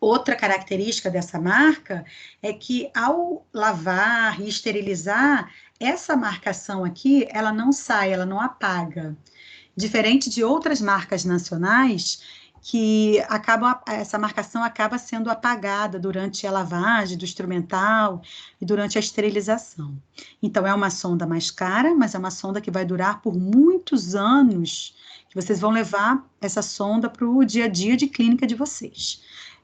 Outra característica dessa marca é que ao lavar e esterilizar, essa marcação aqui, ela não sai, ela não apaga. Diferente de outras marcas nacionais, que essa marcação acaba sendo apagada durante a lavagem do instrumental e durante a esterilização. Então, é uma sonda mais cara, mas é uma sonda que vai durar por muitos anos, que vocês vão levar essa sonda para o dia a dia de clínica de vocês.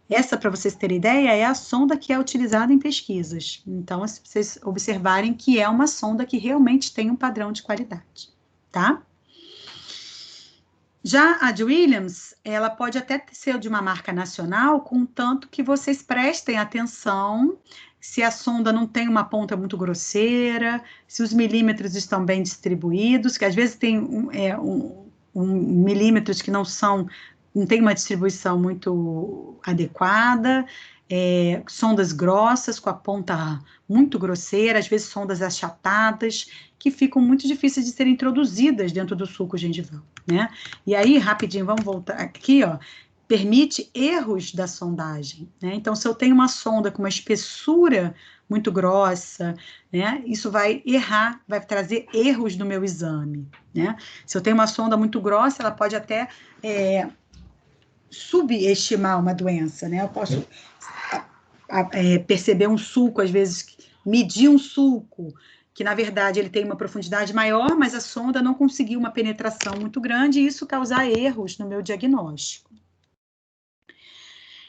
Essa, para vocês terem ideia, é a sonda que é utilizada em pesquisas. Então, se vocês observarem que é uma sonda que realmente tem um padrão de qualidade, tá? Já a de Williams, ela pode até ser de uma marca nacional, contanto que vocês prestem atenção se a sonda não tem uma ponta muito grosseira, se os milímetros estão bem distribuídos, que às vezes tem milímetros que não tem uma distribuição muito adequada, sondas grossas com a ponta muito grosseira, às vezes sondas achatadas, que ficam muito difíceis de serem introduzidas dentro do sulco gengival, né? E aí, rapidinho, vamos voltar aqui, ó, permite erros da sondagem, né? Então, se eu tenho uma sonda com uma espessura muito grossa, né, isso vai errar, vai trazer erros no meu exame, né? Se eu tenho uma sonda muito grossa, ela pode até subestimar uma doença, né? Eu posso perceber um sulco, às vezes, medir um sulco, que na verdade ele tem uma profundidade maior, mas a sonda não conseguiu uma penetração muito grande, e isso causar erros no meu diagnóstico.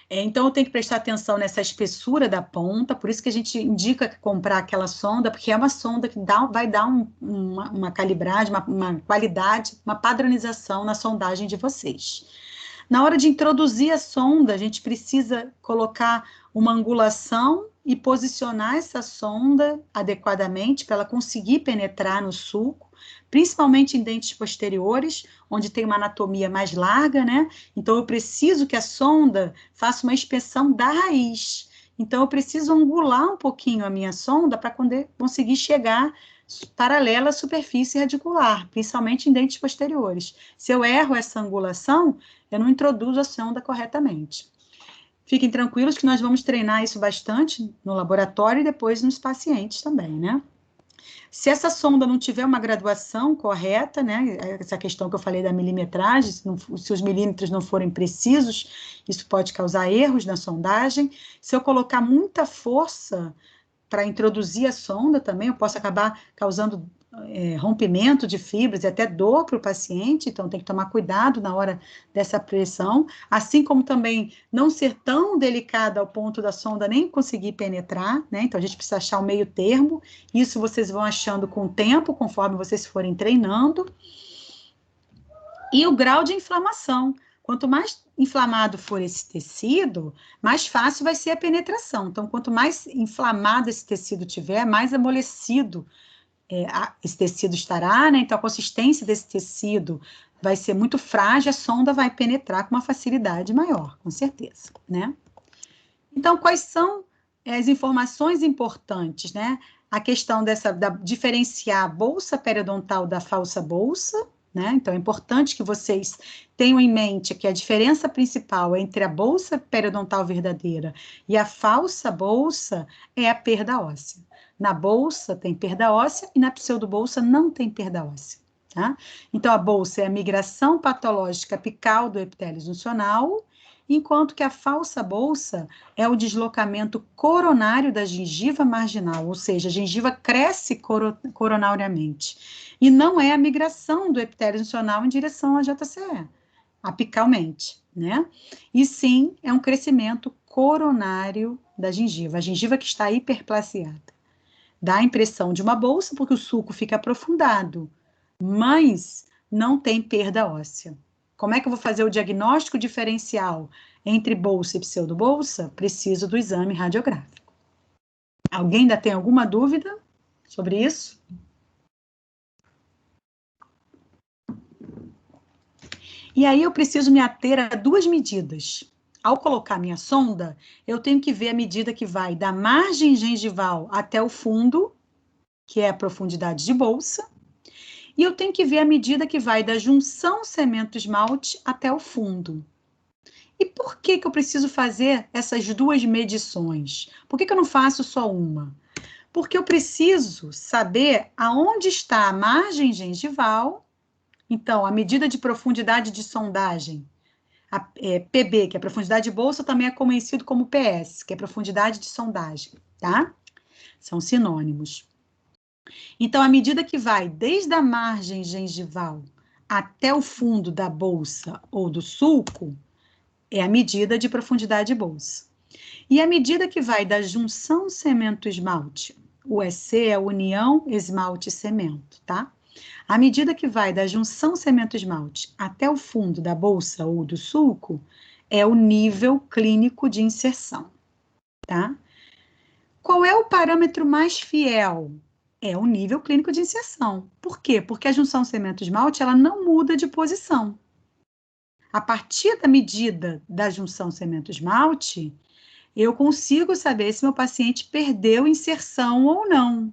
Então, eu tenho que prestar atenção nessa espessura da ponta, por isso que a gente indica comprar aquela sonda, porque é uma sonda que vai dar uma calibragem, uma qualidade, uma padronização na sondagem de vocês. Na hora de introduzir a sonda, a gente precisa colocar uma angulação e posicionar essa sonda adequadamente para ela conseguir penetrar no sulco, principalmente em dentes posteriores, onde tem uma anatomia mais larga, né? Então, eu preciso que a sonda faça uma inspeção da raiz. Então, eu preciso angular um pouquinho a minha sonda para conseguir chegar paralela à superfície radicular, principalmente em dentes posteriores. Se eu erro essa angulação, eu não introduzo a sonda corretamente. Fiquem tranquilos que nós vamos treinar isso bastante no laboratório e depois nos pacientes também, né? Se essa sonda não tiver uma graduação correta, né, essa questão que eu falei da milimetragem, se os milímetros não forem precisos, isso pode causar erros na sondagem. Se eu colocar muita força para introduzir a sonda também, eu posso acabar causando rompimento de fibras e até dor para o paciente, então tem que tomar cuidado na hora dessa pressão, assim como também não ser tão delicada ao ponto da sonda nem conseguir penetrar, né? Então a gente precisa achar o meio termo, isso vocês vão achando com o tempo, conforme vocês forem treinando. E o grau de inflamação. Quanto mais inflamado for esse tecido, mais fácil vai ser a penetração. Então, quanto mais inflamado esse tecido tiver, mais amolecido esse tecido estará, né? Então, a consistência desse tecido vai ser muito frágil, a sonda vai penetrar com uma facilidade maior, com certeza, né? Então, quais são as informações importantes, né? A questão da diferenciar a bolsa periodontal da falsa bolsa, né? Então, é importante que vocês tenham em mente que a diferença principal entre a bolsa periodontal verdadeira e a falsa bolsa é a perda óssea. Na bolsa tem perda óssea e na pseudobolsa não tem perda óssea, tá? Então, a bolsa é a migração patológica apical do epitélio juncional, enquanto que a falsa bolsa é o deslocamento coronário da gengiva marginal, ou seja, a gengiva cresce coronariamente. E não é a migração do epitélio juncional em direção à JCE, apicalmente, né? E sim, é um crescimento coronário da gengiva, a gengiva que está hiperplaseada. Dá a impressão de uma bolsa, porque o sulco fica aprofundado, mas não tem perda óssea. Como é que eu vou fazer o diagnóstico diferencial entre bolsa e pseudobolsa? Preciso do exame radiográfico. Alguém ainda tem alguma dúvida sobre isso? E aí eu preciso me ater a duas medidas. Ao colocar minha sonda, eu tenho que ver a medida que vai da margem gengival até o fundo, que é a profundidade de bolsa, e eu tenho que ver a medida que vai da junção cemento-esmalte até o fundo. E por que eu preciso fazer essas duas medições? Por que eu não faço só uma? Porque eu preciso saber aonde está a margem gengival. Então, a medida de profundidade de sondagem, a PB, que é a profundidade de bolsa, também é conhecido como PS, que é profundidade de sondagem, tá? São sinônimos. Então, a medida que vai desde a margem gengival até o fundo da bolsa ou do sulco é a medida de profundidade de bolsa. E a medida que vai da junção cemento-esmalte, o EC é a união esmalte-cemento, tá? A medida que vai da junção cemento-esmalte até o fundo da bolsa ou do sulco é o nível clínico de inserção, tá? Qual é o parâmetro mais fiel? É o nível clínico de inserção. Por quê? Porque a junção cemento-esmalte, ela não muda de posição. A partir da medida da junção cemento-esmalte, eu consigo saber se meu paciente perdeu inserção ou não.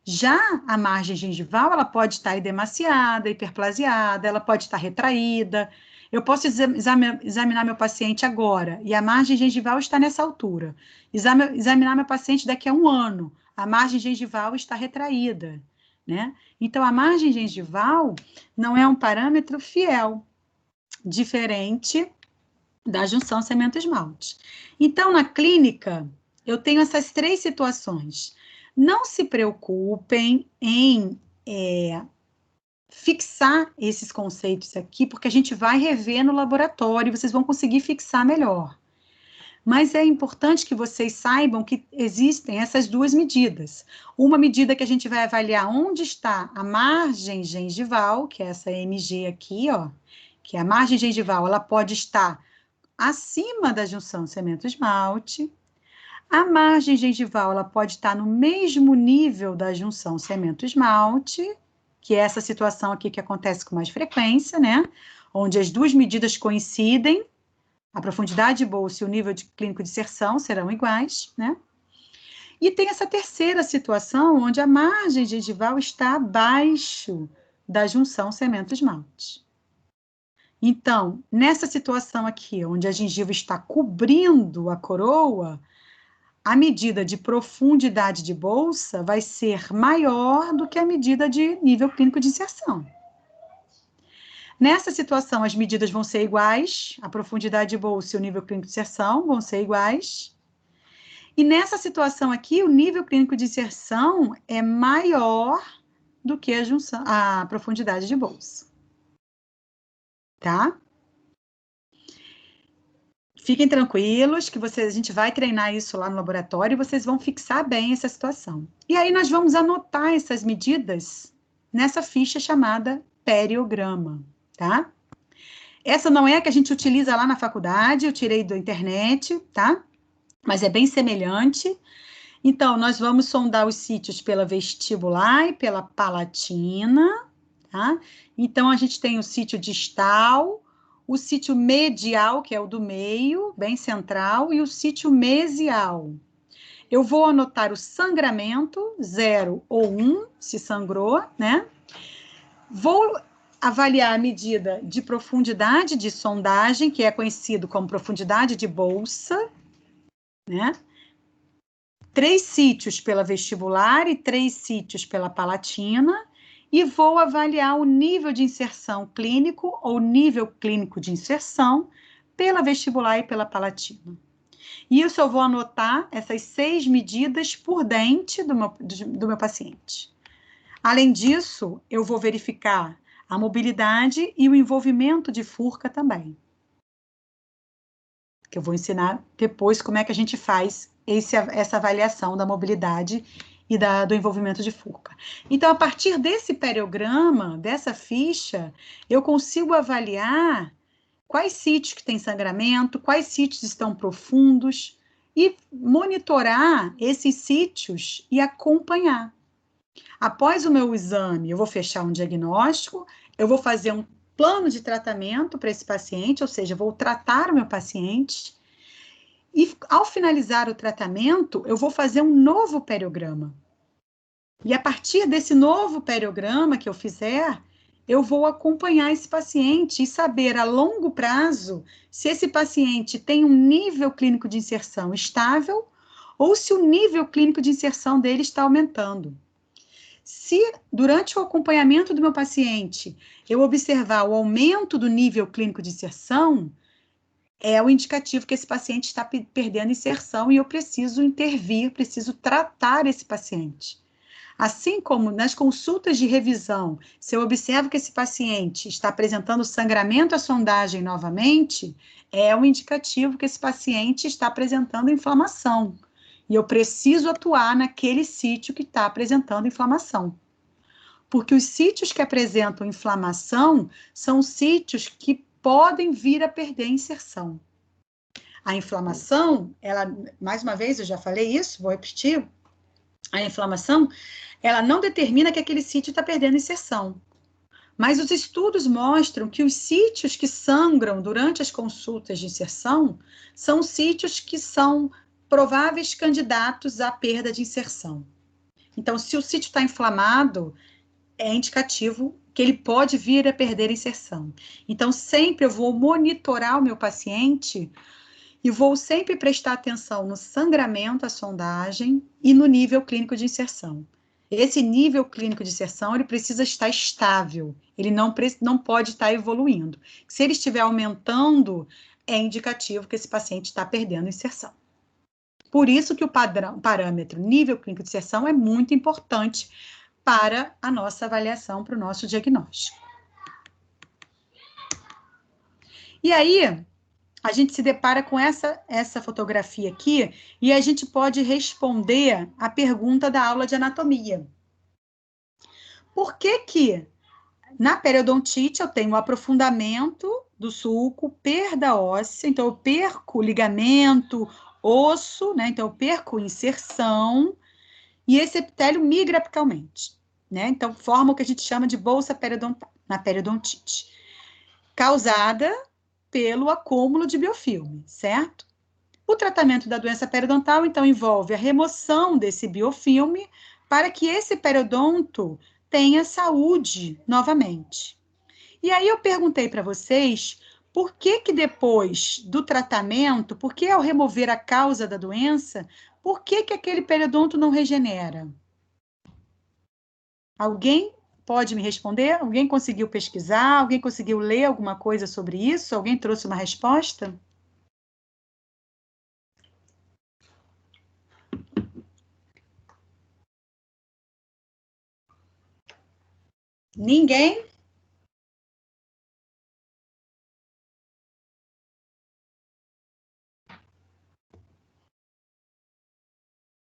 Já a margem gengival, ela pode estar edemaciada, hiperplasiada, ela pode estar retraída. Eu posso examinar meu paciente agora, e a margem gengival está nessa altura. Examinar meu paciente daqui a 1 ano, a margem gengival está retraída, né? Então, a margem gengival não é um parâmetro fiel, diferente da junção cemento-esmalte. Então, na clínica, eu tenho essas 3 situações. Não se preocupem em fixar esses conceitos aqui, porque a gente vai rever no laboratório e vocês vão conseguir fixar melhor. Mas é importante que vocês saibam que existem essas 2 medidas. Uma medida que a gente vai avaliar onde está a margem gengival, que é essa MG aqui, ó, que a margem gengival, ela pode estar acima da junção cemento-esmalte. A margem gengival, ela pode estar no mesmo nível da junção cemento-esmalte, que é essa situação aqui que acontece com mais frequência, né? Onde as 2 medidas coincidem, a profundidade de bolsa e o nível clínico de inserção serão iguais, né? E tem essa terceira situação, onde a margem gengival está abaixo da junção cemento-esmalte. Então, nessa situação aqui, onde a gengiva está cobrindo a coroa, a medida de profundidade de bolsa vai ser maior do que a medida de nível clínico de inserção. Nessa situação, as medidas vão ser iguais, a profundidade de bolsa e o nível clínico de inserção vão ser iguais. E nessa situação aqui, o nível clínico de inserção é maior do que a profundidade de bolsa. Tá? Fiquem tranquilos que a gente vai treinar isso lá no laboratório e vocês vão fixar bem essa situação. E aí nós vamos anotar essas medidas nessa ficha chamada periograma, tá? Essa não é a que a gente utiliza lá na faculdade, eu tirei da internet, tá? Mas é bem semelhante. Então, nós vamos sondar os sítios pela vestibular e pela palatina, tá? Então, a gente tem o sítio distal, o sítio medial, que é o do meio, bem central, e o sítio mesial. Eu vou anotar o sangramento, 0 ou 1, se sangrou, né? Vou avaliar a medida de profundidade de sondagem, que é conhecido como profundidade de bolsa, né? 3 sítios pela vestibular e 3 sítios pela palatina, e vou avaliar o nível de inserção clínico ou nível clínico de inserção pela vestibular e pela palatina. E isso eu vou anotar essas 6 medidas por dente do meu paciente. Além disso, eu vou verificar a mobilidade e o envolvimento de furca também. Que eu vou ensinar depois como é que a gente faz essa avaliação da mobilidade e do envolvimento de furca. Então, a partir desse periograma, dessa ficha, eu consigo avaliar quais sítios que têm sangramento, quais sítios estão profundos, e monitorar esses sítios e acompanhar. Após o meu exame, eu vou fechar um diagnóstico, eu vou fazer um plano de tratamento para esse paciente, ou seja, vou tratar o meu paciente, e ao finalizar o tratamento, eu vou fazer um novo periograma. E a partir desse novo periograma que eu fizer, eu vou acompanhar esse paciente e saber a longo prazo se esse paciente tem um nível clínico de inserção estável ou se o nível clínico de inserção dele está aumentando. Se durante o acompanhamento do meu paciente eu observar o aumento do nível clínico de inserção, é o indicativo que esse paciente está perdendo inserção e eu preciso intervir, preciso tratar esse paciente. Assim como nas consultas de revisão, se eu observo que esse paciente está apresentando sangramento à sondagem novamente, é um indicativo que esse paciente está apresentando inflamação. E eu preciso atuar naquele sítio que está apresentando inflamação. Porque os sítios que apresentam inflamação são sítios que podem vir a perder inserção. A inflamação, ela, mais uma vez, eu já falei isso, vou repetir, a inflamação, ela não determina que aquele sítio está perdendo inserção. Mas os estudos mostram que os sítios que sangram durante as consultas de inserção são sítios que são prováveis candidatos à perda de inserção. Então, se o sítio está inflamado, é indicativo que ele pode vir a perder a inserção. Então, sempre eu vou monitorar o meu paciente e vou sempre prestar atenção no sangramento, a sondagem e no nível clínico de inserção. Esse nível clínico de inserção, ele precisa estar estável, ele não pode estar evoluindo. Se ele estiver aumentando, é indicativo que esse paciente está perdendo inserção. Por isso que o parâmetro nível clínico de inserção é muito importante para a nossa avaliação, para o nosso diagnóstico. E aí, a gente se depara com essa fotografia aqui e a gente pode responder a pergunta da aula de anatomia. Por que na periodontite eu tenho aprofundamento do sulco, perda óssea, então eu perco ligamento, osso, né? Então eu perco inserção e esse epitélio migra apicalmente, né? Então forma o que a gente chama de bolsa periodontal na periodontite, causada pelo acúmulo de biofilme, certo? O tratamento da doença periodontal, então, envolve a remoção desse biofilme para que esse periodonto tenha saúde novamente. E aí eu perguntei para vocês por que depois do tratamento, por que ao remover a causa da doença, por que aquele periodonto não regenera? Alguém pode me responder? Alguém conseguiu pesquisar? Alguém conseguiu ler alguma coisa sobre isso? Alguém trouxe uma resposta? Ninguém?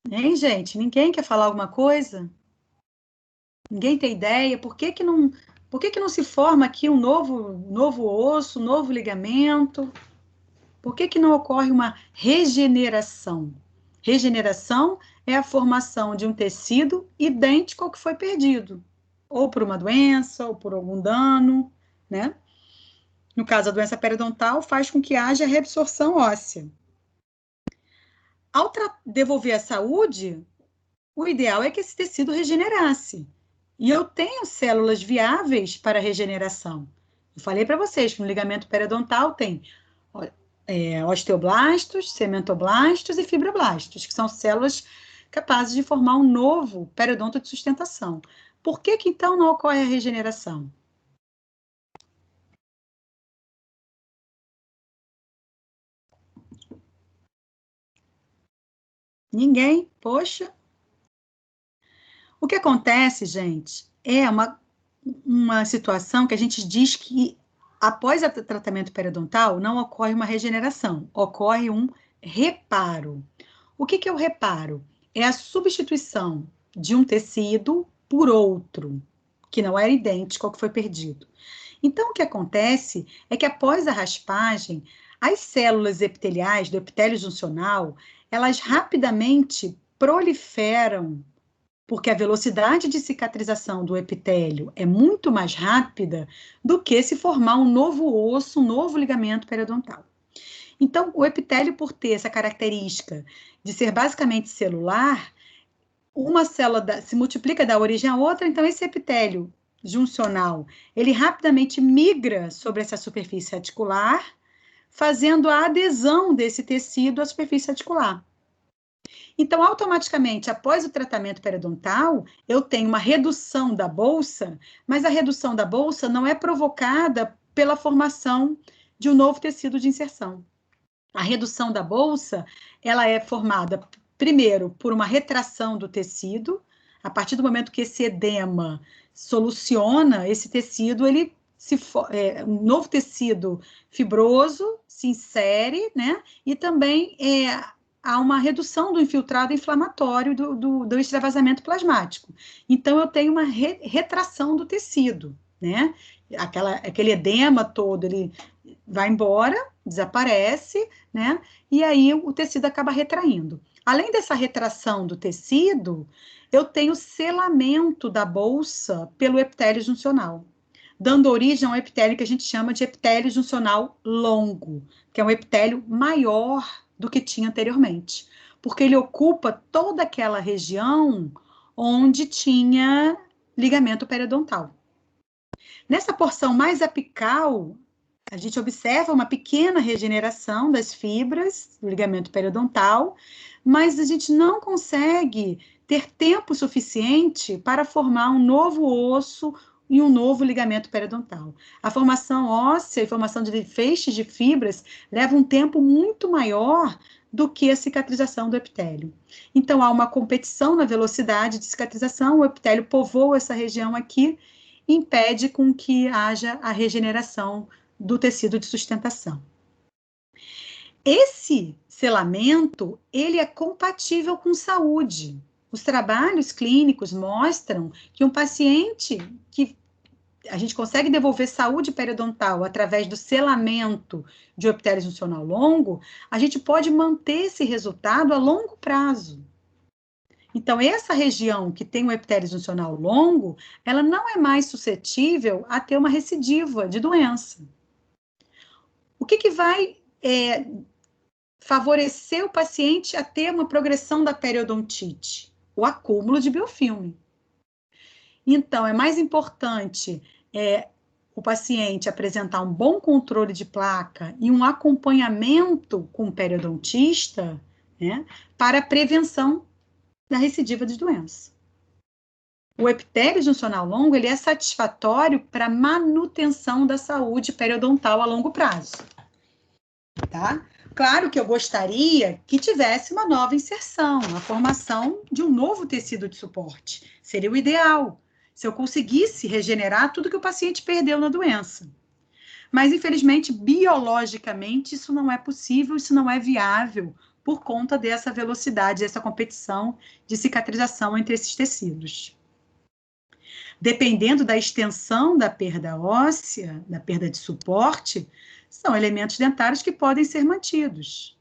Hein, gente? Ninguém quer falar alguma coisa? Ninguém tem ideia? Por que não se forma aqui um novo osso, um novo ligamento? Por que não ocorre uma regeneração? Regeneração é a formação de um tecido idêntico ao que foi perdido, ou por uma doença, ou por algum dano, né? No caso, a doença periodontal faz com que haja reabsorção óssea. Ao devolver a saúde, o ideal é que esse tecido regenerasse. E eu tenho células viáveis para regeneração. Eu falei para vocês que no ligamento periodontal tem osteoblastos, cementoblastos e fibroblastos, que são células capazes de formar um novo periodonto de sustentação. Por que então não ocorre a regeneração? Ninguém? Poxa. O que acontece, gente, é uma situação que a gente diz que após o tratamento periodontal não ocorre uma regeneração, ocorre um reparo. O que é o reparo? É a substituição de um tecido por outro, que não era idêntico ao que foi perdido. Então, o que acontece é que após a raspagem, as células epiteliais do epitélio juncional, elas rapidamente proliferam, porque a velocidade de cicatrização do epitélio é muito mais rápida do que se formar um novo osso, um novo ligamento periodontal. Então, o epitélio, por ter essa característica de ser basicamente celular, uma célula se multiplica da origem à outra, então esse epitélio juncional, ele rapidamente migra sobre essa superfície articular, fazendo a adesão desse tecido à superfície articular. Então, automaticamente, após o tratamento periodontal, eu tenho uma redução da bolsa, mas a redução da bolsa não é provocada pela formação de um novo tecido de inserção. A redução da bolsa, ela é formada, primeiro, por uma retração do tecido. A partir do momento que esse edema soluciona, esse tecido, um novo tecido fibroso se insere, né? E também há uma redução do infiltrado inflamatório do extravasamento plasmático. Então, eu tenho uma retração do tecido, né? Aquele edema todo, ele vai embora, desaparece, né? E aí o tecido acaba retraindo. Além dessa retração do tecido, eu tenho selamento da bolsa pelo epitélio juncional, dando origem a um epitélio que a gente chama de epitélio juncional longo, que é um epitélio maior do que tinha anteriormente, porque ele ocupa toda aquela região onde tinha ligamento periodontal. Nessa porção mais apical, a gente observa uma pequena regeneração das fibras do ligamento periodontal, mas a gente não consegue ter tempo suficiente para formar um novo osso e um novo ligamento periodontal. A formação óssea e formação de feixes de fibras leva um tempo muito maior do que a cicatrização do epitélio. Então, há uma competição na velocidade de cicatrização, o epitélio povoa essa região aqui, impede com que haja a regeneração do tecido de sustentação. Esse selamento, ele é compatível com saúde. Os trabalhos clínicos mostram que um paciente que a gente consegue devolver saúde periodontal através do selamento de epitélio juncional longo, a gente pode manter esse resultado a longo prazo. Então, essa região que tem o epitélio juncional longo, ela não é mais suscetível a ter uma recidiva de doença. O que vai favorecer o paciente a ter uma progressão da periodontite? O acúmulo de biofilme. Então, é mais importante o paciente apresentar um bom controle de placa e um acompanhamento com o periodontista, né, para a prevenção da recidiva de doença. O epitélio juncional longo, ele é satisfatório para manutenção da saúde periodontal a longo prazo. Tá? Claro que eu gostaria que tivesse uma nova inserção, a formação de um novo tecido de suporte. Seria o ideal. se eu conseguisse regenerar tudo que o paciente perdeu na doença. Mas, infelizmente, biologicamente, isso não é possível, isso não é viável, por conta dessa velocidade, dessa competição de cicatrização entre esses tecidos. Dependendo da extensão da perda óssea, da perda de suporte, são elementos dentários que podem ser mantidos.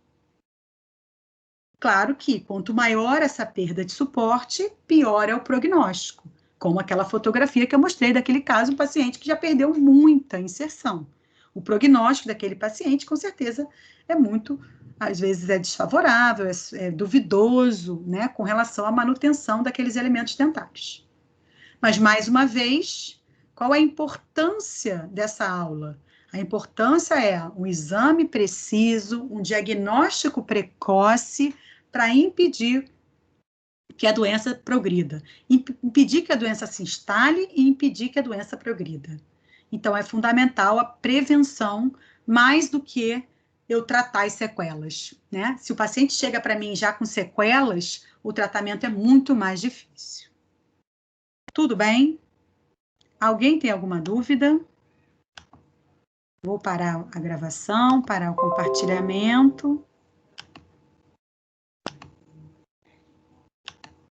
Claro que, quanto maior essa perda de suporte, pior é o prognóstico, como aquela fotografia que eu mostrei daquele caso, um paciente que já perdeu muita inserção. O prognóstico daquele paciente, com certeza, é muito, às vezes é desfavorável, é duvidoso, né, com relação à manutenção daqueles elementos dentários. Mas, mais uma vez, qual é a importância dessa aula? A importância é um exame preciso, um diagnóstico precoce para impedir que a doença progrida. Impedir que a doença se instale e impedir que a doença progrida. Então, é fundamental a prevenção, mais do que eu tratar as sequelas, né? Se o paciente chega para mim já com sequelas, o tratamento é muito mais difícil. Tudo bem? Alguém tem alguma dúvida? Vou parar a gravação, parar o compartilhamento.